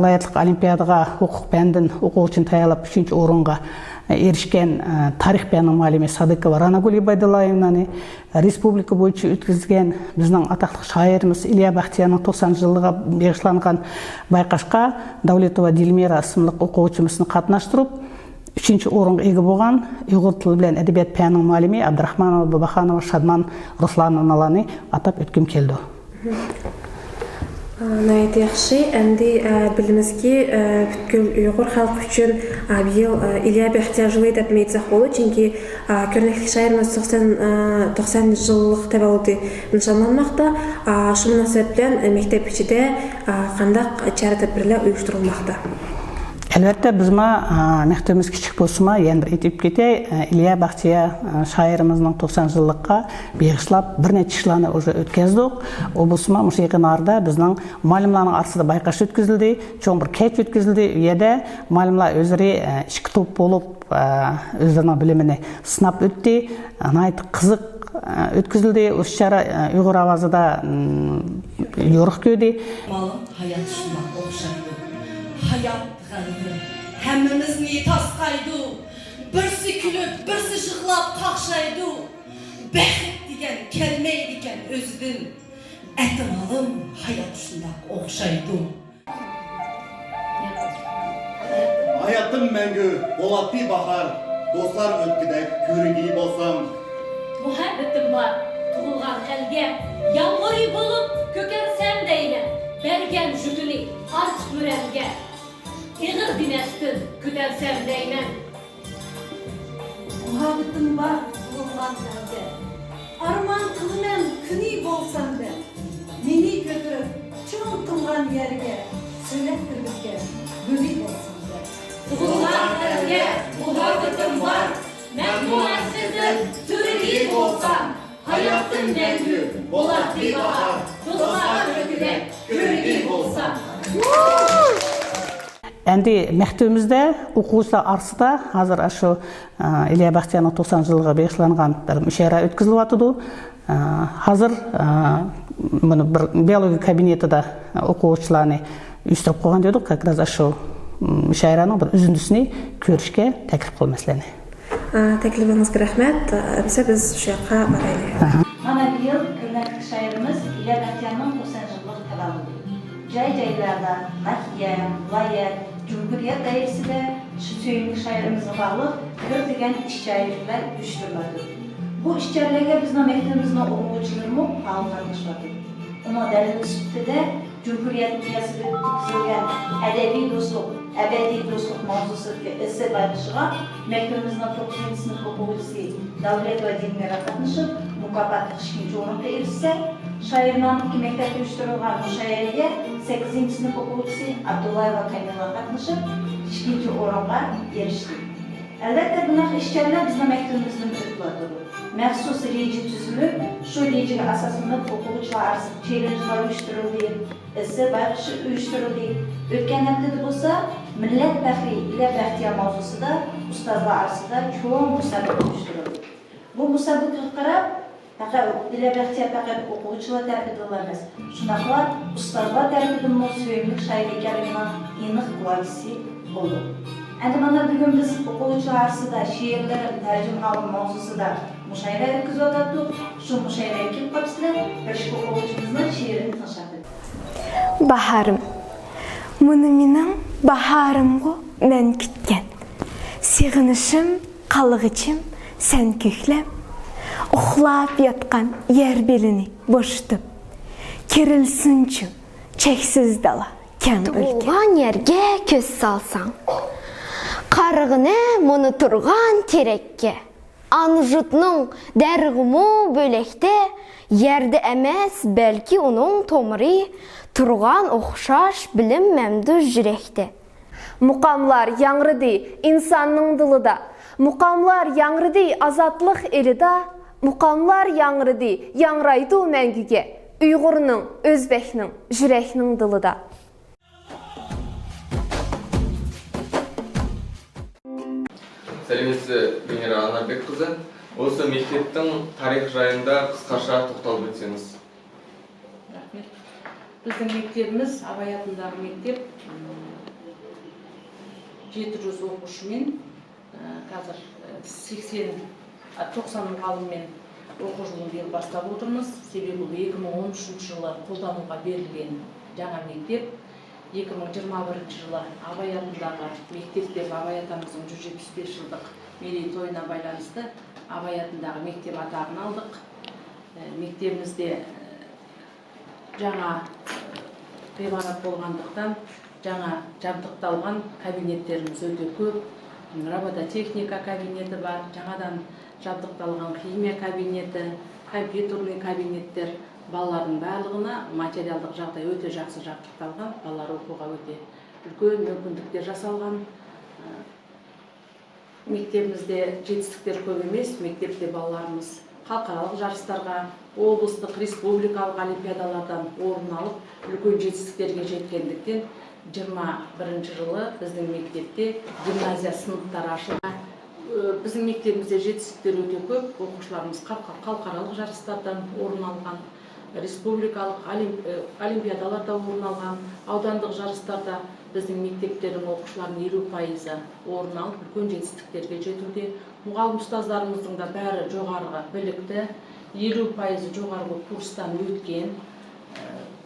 лайырлық олимпиадаға құқық пәндің оқу үшін таялап 3-ші орынға ерішкен тарих пәнінің мұғалімі Садыкова Ранагүл Ибайдуллаевнаны, республика бойынша өткізген біздің атақтық шайырымыз Илья Бахтияның 90 жылға бағышланған байқашқа Даулетова Дильмира сымлық оқушымызды қатынаштырып, 3-ші орынға ие болған ұйғыр тілі білен әдебиет пәнінің мұғалімі Абдрахманова Бабаханова Шадман Руслановналаны атап өткім келді. Найт яхшы, әнді білімізге бүткіл ұйғыр халық үшін бейіл Илья Бахтияр жылы етіп мейтсақ болу, ченки көрнекілік шайырымыз 90 жыллық тәбәуді нышанланмақта, шымына сөптен мектеп ішіде қандақ чәрді бірлі ұйыштырылмақта. Әлбәттә, бізма мектебimiz кичик болсыма, яны бір етіп кете, Илья Бахтияр шайырымыздың 90 жыллыққа бейгішлап бір нәтчі жыланы уже өткездік. Ол болсыма, мұшайқын арда біздің малымларның арсыда байқаш өткізілді, чоң бір кәч өткізілді. Үйеде малымлар өзірі ішкі топ болып, өздерінің біліміні сынап өтті. Найты қызық өткізілді. Осы шара ұйғыр авазыда yorық көді. Малым hayat sunmak okşaydı. Hayat Həmmimizni tasqaydı, birsi külüb, birsi şıqlab qaqşaydı. Bəxt digən kəlməydiken özüdün, ətin alım hayat şundaq oxşaydı. Hayatım məngü, olatdı baxar, dostlar ötküdək körügi bolsam. Muhabbetim var, tuğulğan əlgə, yağmuri bulup kökersem deyle, bergen jütünü arç mürəmgə. Eğir dinəstin, kütərsəm deymən. Muhabbetim var, tuğulğan əlgə, arman qılmən küni bolsam da, meni götürüp, çoğun tılğan yergə, söylettir bizgə, bölük bolsam da. Tuğulğan əlgə, muhabbetim var, mən müəssirdim, türügi bolsam, hayatım məngü, olatdı bahar, dostlar öküdək, körügi bolsam. Әнді мәктебімізде оқушылар арасында қазір ашу Илья Бахтияның 90 жылға бағышланған бір мүшәйра өткізіліп жатыды. Қазір бір биология кабинетіде оқушыларны үйістіріп қойған дедік, как раз ашу мүшәйраның бір үзіндісіне көрішке тәкліп қол мәселені. Тәклібіңізге рахмет. Біз шуаққа барайлы. Mana bir yıl körneklik şairimiz İlya Bəhtiyanın 90 жыллық təvəllüdü. Cay-caylarda Nahiye, Layet, Cumhuriyet dairesi de söyümlük şairimizin bağlı kördegen işçilikler uyuşturuladı. Bu işçiliklerle bizim mektebimizin oğulcularımı bağlı tanışladı. Ona delil üstü de Cumhuriyet piyasada tutulgan edebi dostluk, ebedi dostluk mavzusu eser bayılışığa mektebimizin 9. sınıf okuyucusu Davlet ve Dinler'e katmışıp mukabbat 2. oranda erişse, Şairnamdaki mektep uyuşturulgan bu şairge 8. sınıf okuyucusu Abdullayeva Kamil'a katmışıp 2. oranda erişti. Elbette bunlar işçiler bizim mektebimizin ötüladı. Məxsus reji tüzülüp, şu rejiga asasında okuyucular arası challenge'lar uyuşturuldu, eser bayışı uyuşturuldu. Ötken haftada bolsa Millet Fəxri İlya Bəhtiyan mavzusida ustazlar arasında çoğun müsabaqə uyuşturuldu. Bu müsabaqəyə qarab İlya Bəhtiyan faqat o'quvchilar tərəfindən emas, shunaqla ustazlar tərəfindən söyümlük şair ekanligining aniq guvohisi bo'ldi. Endi mana bugun biz o'quvchilar arasida she'rlar tarjima mavzusida mushoira o'tkazayotdik. Shu mushoiraga kelib qolibsizlar, bir o'quvchimizning she'rini tinglashdik. Baharım. Bunu mening baharim go. мен күткен. Сеғінішім, қалығычым, сән көклем. Ұхлап ятқан ер беліні бошытып. Керілсінші, чексіз дала, кәң өлке. Туған ерге көз салсаң, қарығыны мұны тұрған терекке. Анжытның дәрғімі бөлекте, ерді әмәс бәлки оның томыры, тұрған оқшаш білім мәмді жүректе. Мұқамлар яңрыды инсанның дылыда, мұқамлар яңрыды азатлық еліда, мұқамлар яңрыды яңрайды мәңгіге, ұйғырның, өзбекнің, жүрекнің дылыда. Сәлеметсіз, Венера Анарбек қызы. Осы мектептің тарих жайында қысқаша тоқталып өтсеңіз. Рахмет. Біздің мектебіміз Абай атындағы мектеп 700 оқушымен, қазір 90 мұғаліммен оқу жылын биыл бастап отырмыз. Себебі 2013 жылы қолдануға берілген жаңа мектеп. 2021 жылы Абай атындағы мектепте Абай атамыздың 175 жылдық мерейтойына байланысты Абай атындағы мектеп атағын алдық. Мектебімізде жаңа ғимарат болғандықтан жаңа жабдықталған кабинеттеріміз өте көп. Робототехника кабинеті бар, жаңадан жабдықталған химия кабинеті, компьютерлік кабинеттер. Балалардың барлығына материалдық жағдай өте жақсы жабдықталған, балалар оқуға өте үлкен мүмкіндіктер жасалған. Мектебімізде жетістіктер көп емес, мектепте балаларымыз халықаралық жарыстарға, облыстық, республикалық олимпиадалардан орын алып, үлкен жетістіктерге жеткендіктен 21 жылы біздің мектепте гимназия сыныптары ашылды. Біздің мектебімізде жетістіктер өте көп, оқушыларымыз халықаралық жарыстардан орын алған. Республикалық олимпиадаларда орын алған, аудандық жарыстарда біздің мектептердің оқушыларының 50% орын алып, үлкен жетістіктерге жетуде. Мұғалім ұстаздарымыздың да бәрі жоғарғы білікті, 50% жоғарғы курстан өткен.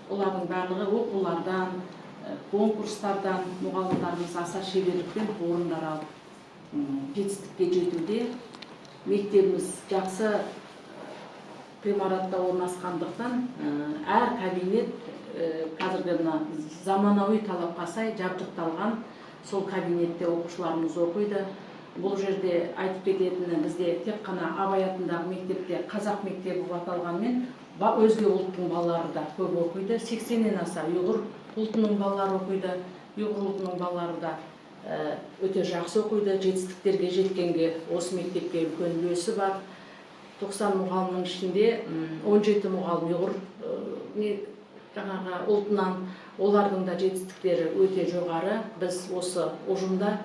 Олардың барлығы оқулардан, конкурстардан мұғалімдарымыз аса шеберлікпен орындар алып жетістікке жетуде. Мектебіміз жақсы ғимаратта орналасқандықтан әр кабинет қазіргі заманауи талапқа сай жабдықталған. Сол кабинетте оқушыларымыз оқиды. Бұл жерде айтып кететіні, бізде тек қана Абай атындағы мектепте қазақ мектебі деп аталғанмен өзге ұлттың балалары да көп оқиды. 80-нен аса ұйғыр ұлтының балалары оқиды. Ұйғыр ұлтының балалары да өте жақсы оқиды. Жетістіктерге жеткенге осы мектепке үлкен үлесі бар. 90 мұғалімнің ішінде 17 мұғалім ұйғыр жаңағы ұлтынан, олардың да жетістіктері өте жоғары. Біз осы ұжымда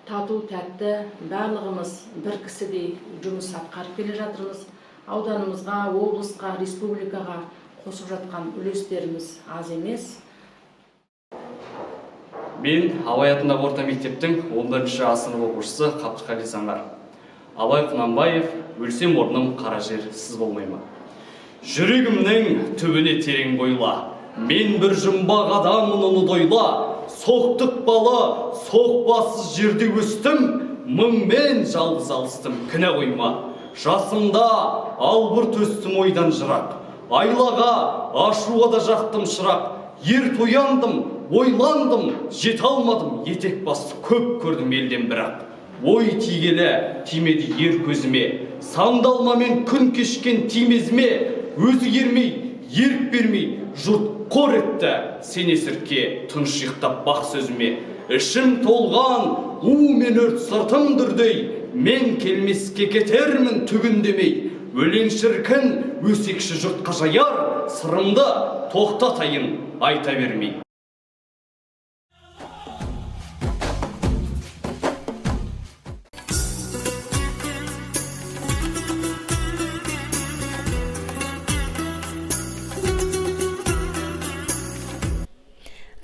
тату тәтті барлығымыз бір кісідей жұмыс атқарып келе жатырмыз. Ауданымызға, облысқа, республикаға қосып жатқан үлестеріміз аз емес. Мен Абай атындағы орта мектептің 11-ші А сынып оқушысы Қапшықали Заңғар. Абай Құнанбаев, өлсем орным қара жер сіз болмай ма? Жүрегімнің түбіне терең бойла, мен бір жұмбақ адаммын оны дойла, соқтық бала, соқпасыз жерде өстім, мыңмен жалғыз алыстым, кінә қойма. Жасымда албырт өстім ойдан жырақ, айлаға, ашуға да жақтым шырақ, ерт ояндым, ойландым, жете алмадым, етек басты көп көрдім елден бірақ. Ой тигелі, тимеді ер көзіме, сандалмамен күн кешкен тимезіме, өзі ермей, ерік бермей, жұрт қор етті, сен есіртке, тыныш ұйықтап бақ сөзіме. Ішім толған, у мен өрт сыртым дүрдей, мен келмеске кетермін түгіндемей. Өлең шіркін, өсекші жұртқа жаяр, сырымды тоқтатайын айта бермей.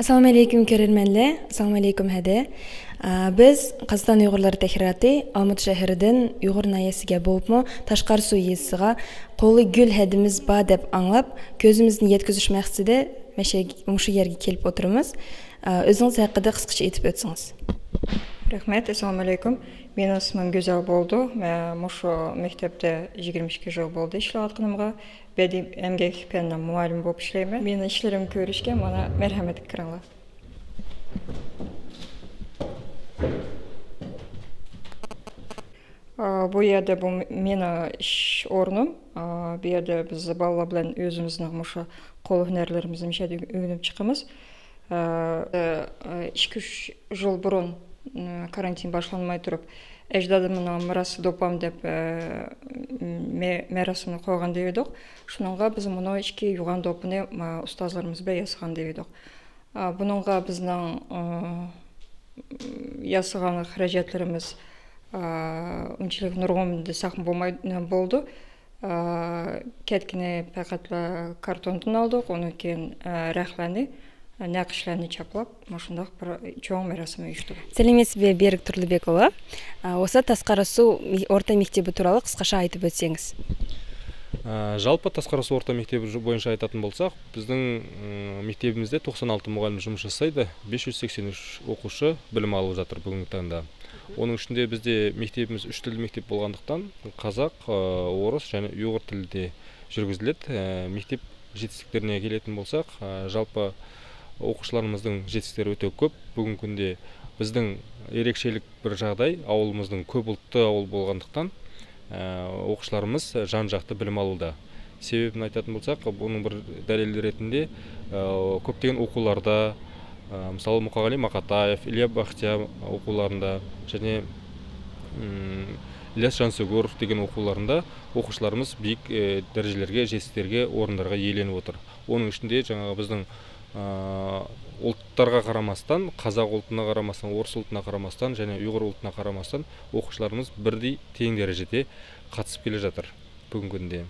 Assalamu alaikum көрерменлер, assalamu alaikum хәде. Biz Қазақстан ұйғырлары тәхираты Алматы шәһәрдән ұйғыр наясыга болыпмы Ташқар су есіға қолы гүл хәдіміз ба деп аңлап, көзіміздің еткізіш мәқсіде мұшы yerге келіп отырмыз. Өзіңіз haqida qisqacha aytib o'tsangiz. Рахмет, ассаламу алейкум. Менің исмім Гүзел болды. Мұшы мектепте 22 жыл болды ішлеп атқанымға. Бәди әмгек пәнінің мұғалім болып ішлеймін. Менің ішлерім көрішке, мана мәрхәмет кіріңлар. Bu yerде bu meni iş орным. Bu yerде biz балалар bilan өзіміздің мұшы қол өнерлерімізді мешеде үйреніп шығамыз. 2-3 жыл бұрын карантин башланмай тұрып, әждадымның мирасы допам деп мерасымны қойған деп едік. Шуныңға біз мұны ішке юған допыны ұстазларымыз бе ясыған деп едік. Бұныңға біздің ясыған қаражатларымыз үнчілік нұрғымды сақым болды. Кәткіне пәкәтлі картондан алдық, оны кен рәхләні, нәқішләні чаплап, машындақ бір чоң мәрәсімі үйшті. Сәлеметсіз бе, Берік Тұрлыбекұлы. Осы Тасқарасу орта мектебі туралы қысқаша айтып өтсеңіз. Жалпы Тасқарасу орта мектебі бойынша айтатын болсақ, біздің мектебімізде 96 мұғалім жұмыс жасайды, 583 оқушы білім алып жатыр бүгінгі таңда. Оның ішінде бізде мектебіміз 3 тілді мектеп болғандықтан қазақ, орыс және ұйғыр тілде жүргізіледі. Мектеп жетістіктеріне келетін болсақ, жалпы оқушыларымыздың жетістіктері өте көп. Бүгінгі күнде біздің ерекшелік бір жағдай, ауылымыздың көп ұлтты ауыл болғандықтан оқушыларымыз жан-жақты білім алуда. Себебін айтатын болсақ, бұның бір дәлелі ретінде көптеген оқуларда, мысалы Мұқағали Мақатаев, Илья Бахтия оқуларында және Ілияс Жансүгіров деген оқуларында оқушыларымыз биік дәрежелерге, жетістіктерге, орындарға иеленіп отыр. Оның ішінде жаңағы біздің ұлттарға қарамастан, қазақ ұлтына қарамастан, орыс ұлтына қарамастан және ұйғыр ұлтына қарамастан оқушыларымыз бірдей тең дәрежеде қатысып келе жатыр бүгінгі күнде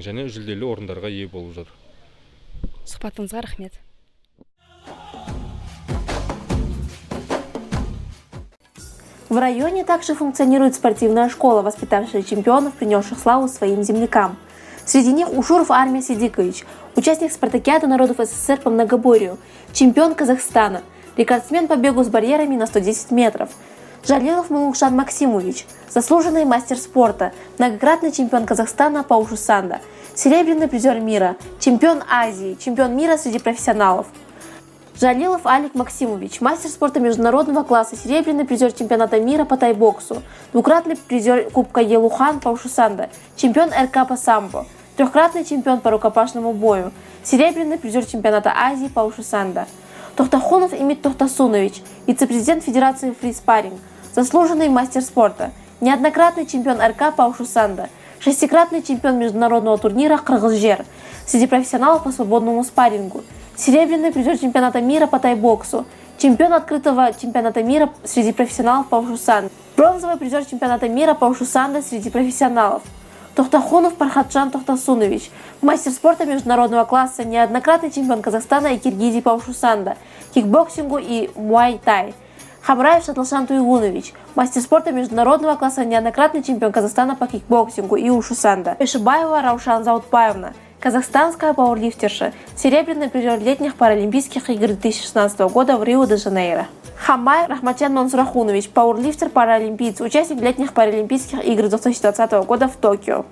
және жүлделі орындарға ие болып жатыр. Сұхбатыңызға рахмет. В районе также функционирует спортивная школа, воспитавшая чемпионов, принесших славу своим землякам. Среди них Ушуров Армия Сидикович, участник спартакиады народов СССР по многоборью, чемпион Казахстана, рекордсмен по бегу с барьерами на 110 метров. Жалилов Мулукшан Максимович, заслуженный мастер спорта, многократный чемпион Казахстана по ушу-сандо, серебряный призер мира, чемпион Азии, чемпион мира среди профессионалов. Жалилов Алик Максимович, мастер спорта международного класса, серебряный призер чемпионата мира по тайбоксу, двукратный призер Кубка Елухан по ушу-сандо, чемпион РК по самбо, трехкратный чемпион по рукопашному бою, серебряный призер чемпионата Азии по ушу-сандо. Тохтахунов Имит Тохтасунович, вице-президент Федерации фриспарринг, заслуженный мастер спорта, неоднократный чемпион РК по ушу-сандо, шестикратный чемпион международного турнира «Кыргыз-Жер» среди профессионалов по свободному спаррингу, серебряный призер чемпионата мира по тайбоксу, чемпион открытого чемпионата мира среди профессионалов по ушу-сандо, бронзовый призер чемпионата мира по ушу-сандо среди профессионалов. Тохтахунов Пархатжан Тохтасунович, мастер спорта международного класса, неоднократный чемпион Казахстана и Киргизии по ушу-сандо, кикбоксингу и муай-тай. Хамраев Шатлашан Туйгунович, мастер спорта международного класса, неоднократный чемпион Казахстана по кикбоксингу и ушу-сандо. Ишибаева Раушан Заутбаевна, казахстанская пауэрлифтерша, серебряный призер летних Паралимпийских игр 2016 года в Рио-де-Жанейро. Хамай Рахматян Мансурахунович, пауэрлифтер-паралимпиец, участник летних Паралимпийских игр 2020 года в Токио.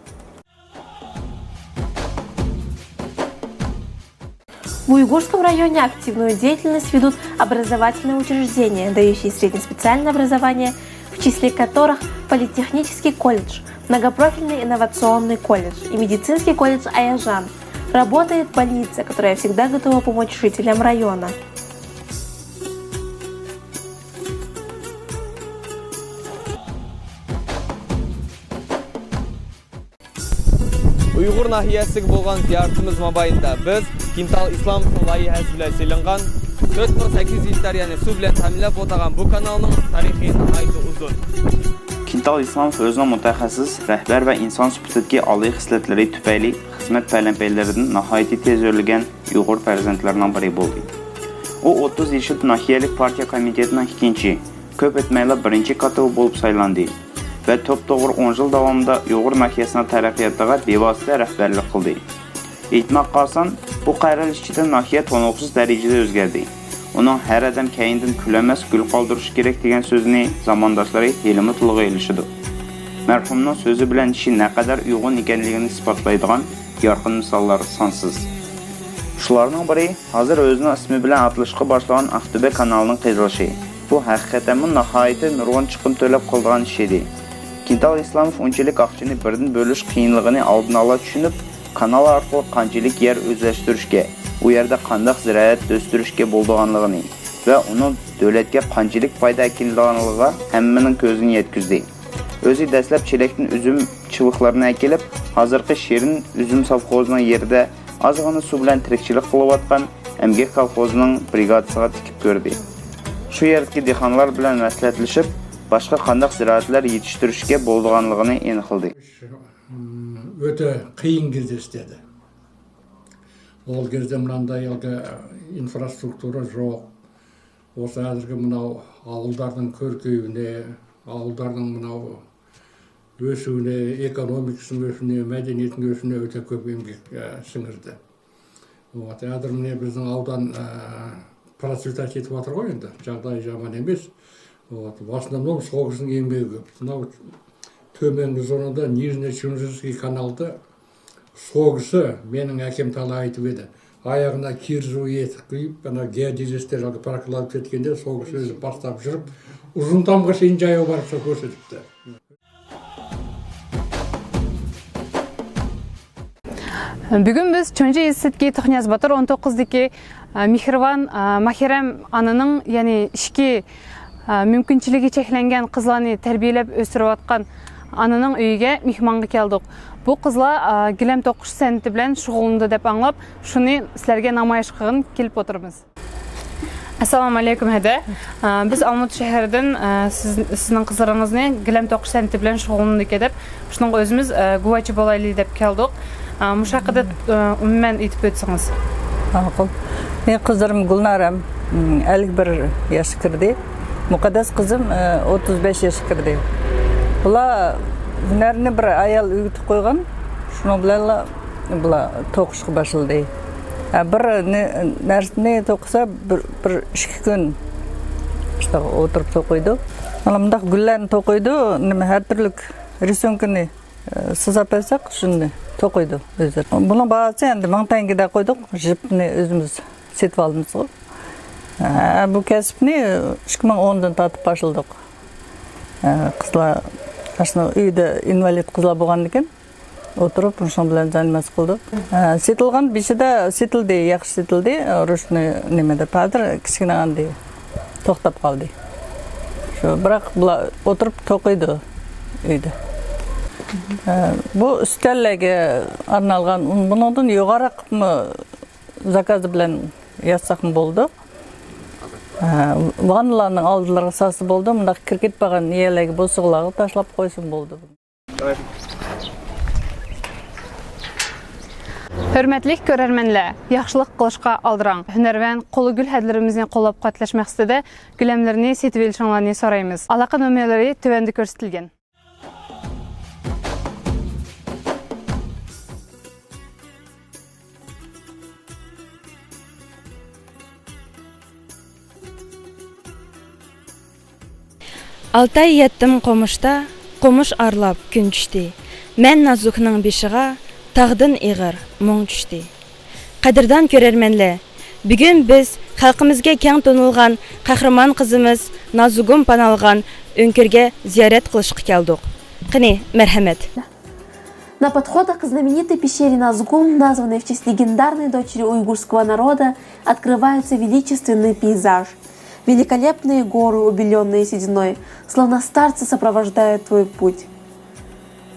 В Уйгурском районе активную деятельность ведут образовательные учреждения, дающие среднеспециальное образование, в числе которых Политехнический колледж, многопрофильный инновационный колледж и медицинский колледж Аяжан. Работает больница, которая всегда готова помочь жителям района. Uyghur nahiyəsiga bo'lgan ziyoratimiz mobaynida biz Kintal İslam loyihasi bilan selingan 4800 gektar yani suv bilan ta'minlab o'tgan bu kanalning tarixi nihoyatda uzun. Kintal İslam özünün mütəxəssis, rəhbər və insan sübutidagi oliy xislatları tüpəyli xizmət pərləmpəylərindən nəhayət tez öyrənilən Uyğur fərzəndlərindən biri oldu. O 30 yaşlı Nahiyəlik Partiya Komitetinin ikinci, köp etməklə birinci katığı olub saylandı və top-doğru 10 yıl davamında Uyğur nahiyəsinə tərəqqiyatına bevasitə rəhbərlik qıldı. Aytmoq qalsan, bu qayrilish ichida Nokia to'liqsiz darajada o'zgardi. Uning har adam keyindan kulamas gul qoldirish kerak degan so'zini zamondoshlari yelimi tilga ilishidi. Marhumning so'zi bilan ishi naqadar uyg'un ekanligini isbotlaydigan yorqin misollar sonsiz. Shularning biri hozir o'zining ismi bilan atilishga boshlagan Aqto'be kanalining qizilishi. Bu haqiqatan nihoyatda nurg'un chiqim to'lab qolgan ish edi. Kintal Islamov unchalik aqchini birdan bo'lish qiyinligini oldin ola tushunib, kanal orqali qanchalik yer o'zlashtirishga, u yerda qanday ziraat o'stirishga bo'lganligini va uning davlatga qanchalik foyda keltirganligiga hammaning ko'zini yetkazdi. O'zi dastlab chelakdan uzum chiviqlarini akilib, hozirgi Shirin uzum sovxozining yerida ozg'ina suv bilan tirikchilik qilayotgan Emgak kolxozining brigadasiga tikib ko'rdi. Shu yerdagi dehqonlar bilan maslahatlashib, boshqa qanday ziraatlar yetishtirishga bo'lganligini aniqladi. O'ta qiyin kezdedi. Ol кезде мынандай infrastruktura жоқ. Осы әзіргі мынау ауылдардың көркеюіне, ауылдардың мынау өсуіне, экономикасының өсуіне, мәдениеттің өсуіне өте көп еңбек сіңірді. Әзір міне біздің аудан процветать етіп жатыр ғой енді, жағдай жаман емес. В основном сол кісінің еңбегі көп. Мынау төменгі зонада Нижнечунжинский каналды сол кісі менің әкем талай айтып еді. Аяғына киржу етіп құйып, геодезистер прокладып кеткенде сол кісі өзі бастап жүріп, Ұзынтамға шейін жаяу барып көрсетіпті. Бүгін біз Чонжи Исетке Тұхняз Батыр 19-деке Михрван Махирам анының, яғни ішке мүмкіншілігі чекленген қызланы тәрбиелеп өсіріп атқан анының үйге мехманға келдік. Бұл қызла гілем тоқыш сәнті білән шұғылынды деп аңлап, шыны сілерге намайышқығын келіп отырмыз. Ассаламу алейкум әді. Біз Алматы шәһәрден сіздің қызларыңызны гілем тоқыш сәнті білән шұғылынды кедіп, шының өзіміз гуачы болайлы деп келдік. Мұшақыды үмімен етіп өтсіңіз. Ақыл. Мен қыздарым Гүлнарам 51 яшы кірді. Мұқадас қызым 35 яшы кірді. Бұла нәріне бір аял үйгітіп қойған, шыны бұла тоқышқы башылды. Бір нәрсіне тоқыса бір 2 күн отырып тоқойды. Мұндақ гүлләрін тоқойды, әр түрлік рисункіні сызап әсақ шыны тоқойды өздер. Бұның бағасы әнді 1000 теңгеде қойдық, жіпіні өзіміз сетіп алдымыз ғой. Бұл кәсіпіне 2010-дан татып башылдық. Қызла үйді инвалид қызла болған екен, отырып, ұшын білән занимас қылды. Сетілған бешіде сетілді, яқшы сетілді, рүшіні немеді, падыр кішкенағанды тоқтап қалды. Бірақ отырып тоқиды үйді. Бұл үстәлләге арналған, бұныңдың жоғарақ заказы білән яссақым болды. Ванналарның алдыларға сасы болды, мұндақ кіркет баған иеләге босығылағы ташлап қойсын болды. Hörmətlik görərmənlər, yaxşılıq qılışqa aldıran hünərvən qolu gül hədlərimizin qolab qatləşmək istədə güləmlərini setib elşanlarını sorayımız. Alaqa nömrələri tövəndə göstərilgan. Алтай еттім қомышта, қомыш арлап күн түшті. Мән назукның бешіға, тағдын иғыр мұң түшті. Қадырдан көрерменлі, бүгін біз халқымызға кең тонылған қахырман қызымыз Назугум паналған өңкерге зиярет қылышқы келдік. Қыне, мәрхәмет. На подходах к знаменитой пещере Назгум, названной в честь легендарной дочери уйгурского народа, открывается величественный пейзаж. Великолепные горы, убеленные сединой, словно старцы сопровождают твой путь.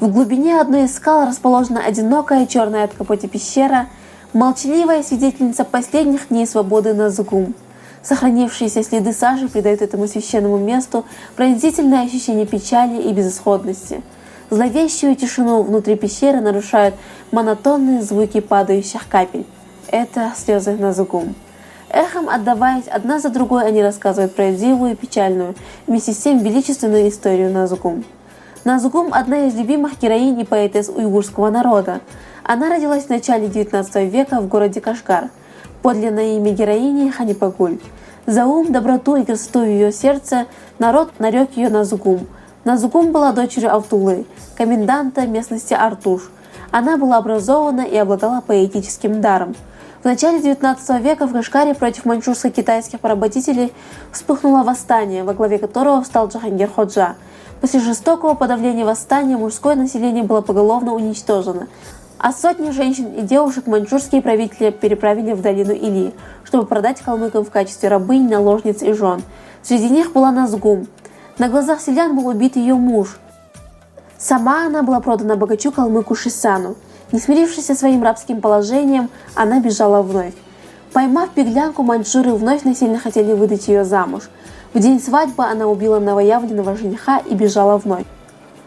В глубине одной из скал расположена одинокая черная от капоти пещера, молчаливая свидетельница последних дней свободы Назгум. Сохранившиеся следы сажи придают этому священному месту пронзительное ощущение печали и безысходности. Зловещую тишину внутри пещеры нарушают монотонные звуки падающих капель. Это слезы Назгум. Эхом отдаваясь одна за другой, они рассказывают правдивую и печальную, вместе с тем величественную историю Назгум. Назгум – одна из любимых героинь и поэтесс уйгурского народа. Она родилась в начале XIX века в городе Кашгар. Подлинное имя героини – Ханипагуль. За ум, доброту и красоту в ее сердце народ нарек ее Назгум. Назгум была дочерью Абдуллы, коменданта местности Артуш. Она была образована и обладала поэтическим даром. В начале XIX века в Кашгаре против маньчжурско-китайских поработителей вспыхнуло восстание, во главе которого встал Джахангир Ходжа. После жестокого подавления восстания мужское население было поголовно уничтожено, а сотни женщин и девушек маньчжурские правители переправили в долину Или, чтобы продать калмыкам в качестве рабынь, наложниц и жен. Среди них была Назгум. На глазах селян был убит ее муж. Сама она была продана богачу калмыку Шисану. Не смирившись со своим рабским положением, она бежала вновь. Поймав беглянку, маньчжуры вновь насильно хотели выдать ее замуж. В день свадьбы она убила новоявленного жениха и бежала вновь.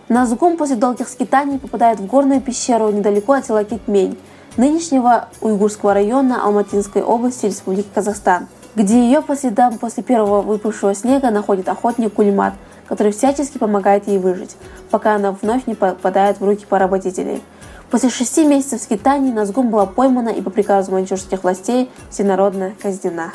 Назгум после долгих скитаний попадает в горную пещеру недалеко от села Китмень, нынешнего уйгурского района Алматинской области Республики Казахстан, где ее по следам после первого выпавшего снега находит охотник Кульмат, который всячески помогает ей выжить, пока она вновь не попадает в руки поработителей. После 6 месяцев скитаний Назгум была поймана и по приказу маньчжурских властей всенародно казнена.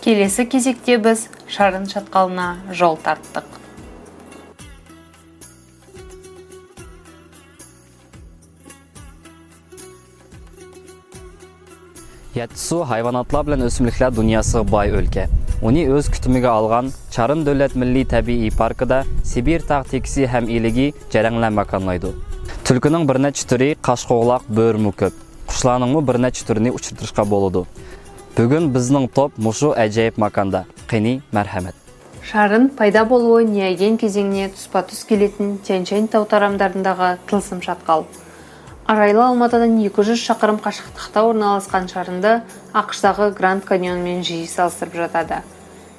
Келесі кезекте біз Шарын шатқалына жол тарттық. Yettisu hayvanatlar bilan o'simliklar dunyosi boy o'lka. Uni o'z kutumiga olgan Charin davlat milliy tabiiy parkida Sibir tog' tekisi ham eligi jaranglar makonlaydi. Tulkining bir necha turi qashqo'g'loq, bo'rmi ko'p. Qushlarning bir necha turini uchirtirishga bo'ladi. Bugun bizning top mushu ajoyib makonda. Qani marhamat. Шарын пайда болуы неоген кезеңіне тұспа-тұс келетін Тянь-Шань тау тарамдарындағы тылсым шатқал. Арайлы Алматыдан 200 шақырым қашықтықта орналасқан Шарынды ақштағы Гранд каньонмен жиі салыстырып жатады.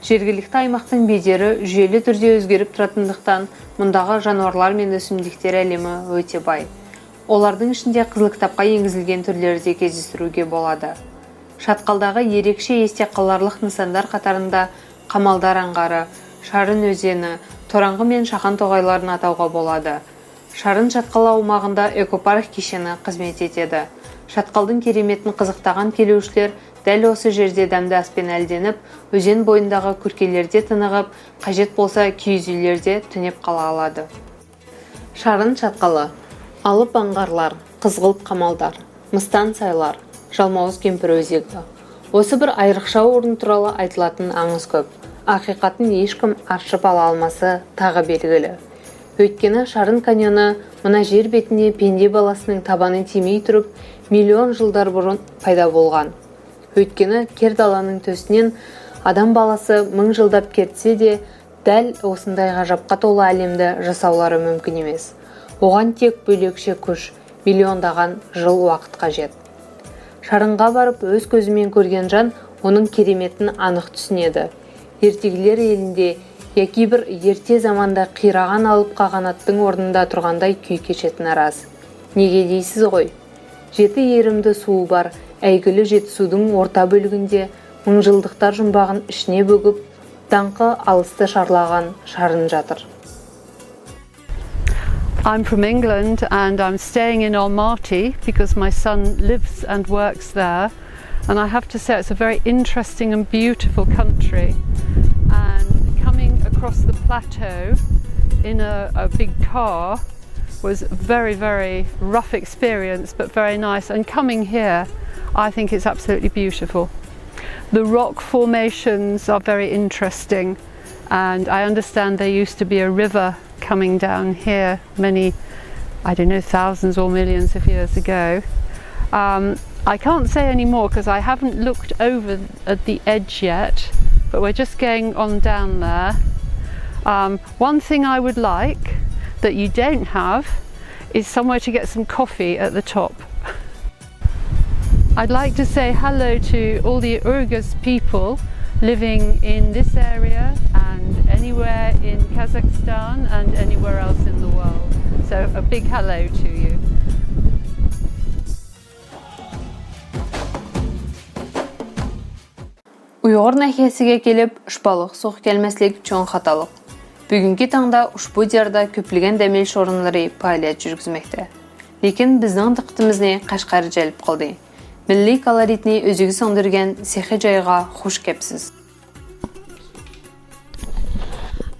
Жергілікті аймақтың бедері жүйелі түрде өзгеріп тұратындықтан мұндағы жануарлар мен өсімдіктер әлемі өте бай. Олардың ішінде қызыл кітапқа енгізілген түрлері де кездестіруге болады. Шатқалдағы ерекше есте қаларлық нысандар қатарында Қамалдар аңғары, Шарын өзені, Тораңғы мен Шахан тоғайларын атауға болады. Шарын шатқал аумағында экопарк кешені қызмет етеді. Шатқалдың кереметін қызықтаған келушілер дәл осы жерде дәмді аспен әлденіп, өзен бойындағы күркелерде тынығып, қажет болса киіз үйлерде түнеп қала алады. Шарын шатқалы: Алып аңғарлар, Қызғылт қамалдар, Мыстан сайлар, Жалмауыз кемпір өзегі. Осы бір айрықша орын туралы айтылатын аңыз көп. Ақиқатын ешкім аршып ала алмасы тағы белгілі. Өйткені Шарын каньоны мына жер бетіне пенде баласының табаны тимей тұрып, миллион жылдар бұрын пайда болған. Өйткені кер даланың төсінен адам баласы 1000 жылдап кетсе де, дәл осындай ғажапқа толы әлемді жасаулары мүмкін емес. Оған тек бөлекше күш, миллиондаған жыл уақыт қажет. Шарынға барып өз көзімен көрген жан оның кереметін анық түсінеді. Ертегілер елінде яки бір ерте заманда қираған алып қағанаттың орнында тұрғандай күй кешетін рас. Неге дейсіз ғой? 7 ерімді суы бар, әйгілі Жетісудың орта бөлігінде 1000 жылдықтар жұмбағын ішіне бөгіп, даңқы алысты шарлаған Шарын жатыр. I'm from England and I'm staying in Almaty because my son lives and works there, and I have to say it's a very interesting and beautiful country, and coming across the plateau in a big car was a very rough experience but very nice, and coming here I think it's absolutely beautiful. The rock formations are very interesting, and I understand there used to be a river coming down here many, I don't know, thousands or millions of years ago. I can't say any more because I haven't looked over at the edge yet, but we're just going on down there. One thing I would like that you don't have is somewhere to get some coffee at the top. I'd like to say hello to all the Uyghur people living in this area and anywhere in Kazakhstan and anywhere else in the world. So a big hello to you. Уйғыр нәхиясіге келіп, ұшпалық соқ келмәслік чоң хаталық. Бүгінгі таңда ұшпу дерда көплеген дәмел орынлары пағалият жүргізмекте. Лекін біздің диққатымызны Қашқар жәліп қылды. Милли колоритни өзігі сындырген сехи жайға хуш кепсіз.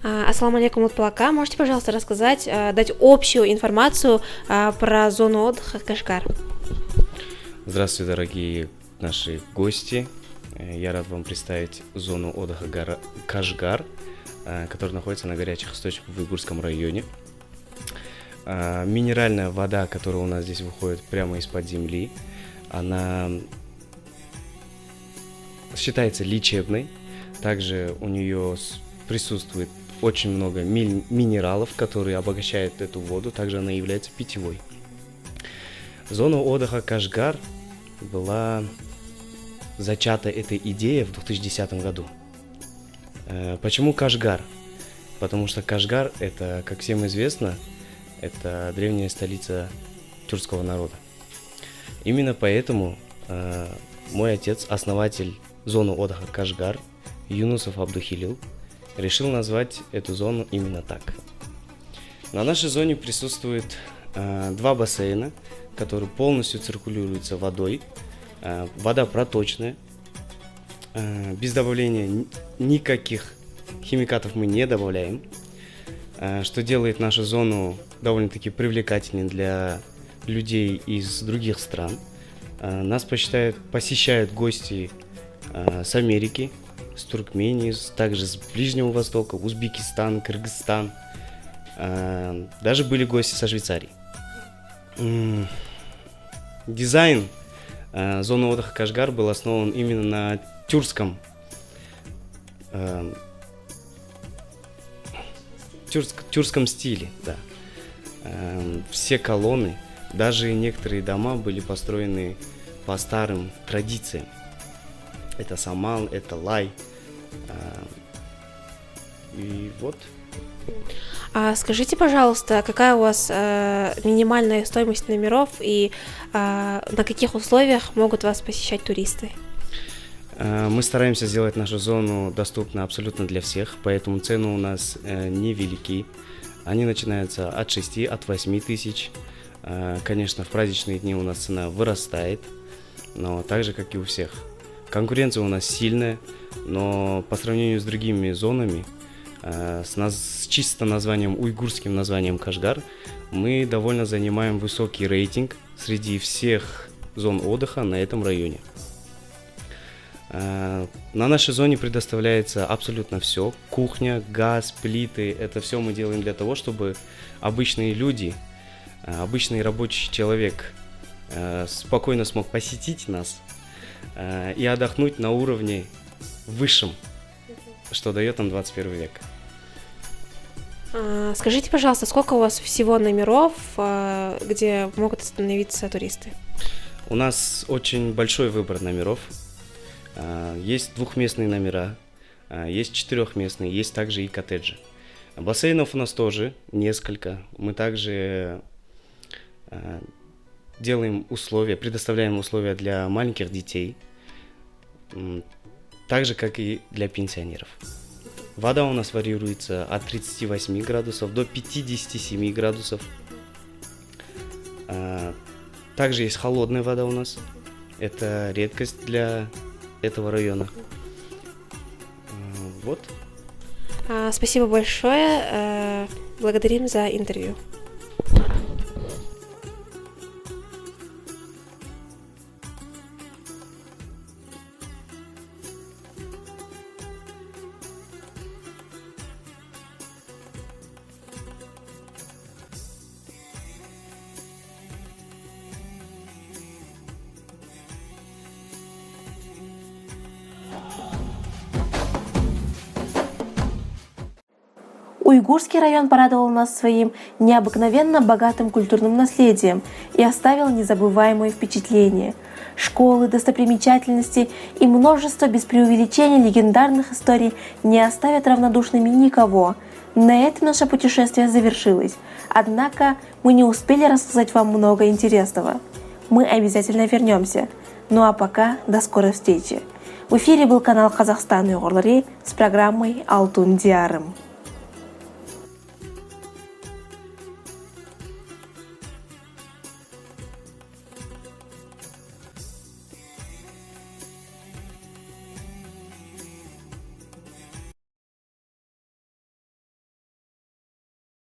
Ассаламу алейкум, Мутпалака. Можете, пожалуйста, рассказать, дать общую информацию про зону отдыха Кашгар? Здравствуйте, дорогие наши гости. Я рад вам представить зону отдыха Кашгар, которая находится на горячих источниках в Уйгурском районе. Минеральная вода, которая у нас здесь выходит прямо из-под земли, она считается лечебной. Также у нее присутствует очень много минералов, которые обогащают эту воду. Также она является питьевой. Зона отдыха Кашгар была зачата этой идеей в 2010 году. Почему Кашгар? Потому что Кашгар, это, как всем известно, это древняя столица тюркского народа. Именно поэтому мой отец, основатель зоны отдыха Кашгар, Юнусов Абдухилил, решил назвать эту зону именно так. На нашей зоне присутствует два бассейна, которые полностью циркулируются водой. Вода проточная, без добавления никаких химикатов мы не добавляем, что делает нашу зону довольно-таки привлекательной для людей из других стран. Нас посещают гости с Америки, с Туркмении, также с Ближнего Востока, Узбекистан, Кыргызстан. Даже были гости со Швейцарии. Дизайн зоны отдыха Кашгар был основан именно на тюркском стиле. Да. Все колонны, даже некоторые дома были построены по старым традициям. Это самал, это лай. И вот. Скажите, пожалуйста, какая у вас минимальная стоимость номеров и на каких условиях могут вас посещать туристы? Мы стараемся сделать нашу зону доступной абсолютно для всех, поэтому цены у нас невелики. Они начинаются от 6, от 8 тысяч. Конечно, в праздничные дни у нас цена вырастает, но так же, как и у всех. Конкуренция у нас сильная, но по сравнению с другими зонами, с чисто названием, уйгурским названием Кашгар, мы довольно занимаем высокий рейтинг среди всех зон отдыха на этом районе. На нашей зоне предоставляется абсолютно все. Кухня, газ, плиты. Это все мы делаем для того, чтобы обычные люди, обычный рабочий человек спокойно смог посетить нас и отдохнуть на уровне высшем, что дает нам 21 век. Скажите, пожалуйста, сколько у вас всего номеров, где могут остановиться туристы? У нас очень большой выбор номеров. Есть двухместные номера, есть четырехместные, есть также и коттеджи. Бассейнов у нас тоже несколько. Мы также делаем условия, предоставляем условия для маленьких детей, так же, как и для пенсионеров. Вода у нас варьируется от 38 градусов до 57 градусов. Также есть холодная вода у нас. Это редкость для этого района. Вот. Спасибо большое. Благодарим за интервью. Уйгурский район порадовал нас своим необыкновенно богатым культурным наследием и оставил незабываемые впечатления. Школы, достопримечательности и множество без преувеличения легендарных историй не оставят равнодушными никого. На этом наше путешествие завершилось. Однако мы не успели рассказать вам много интересного. Мы обязательно вернемся. Ну а пока до скорой встречи. В эфире был канал Казахстан Уйгурлары с программой «Алтун Диярым».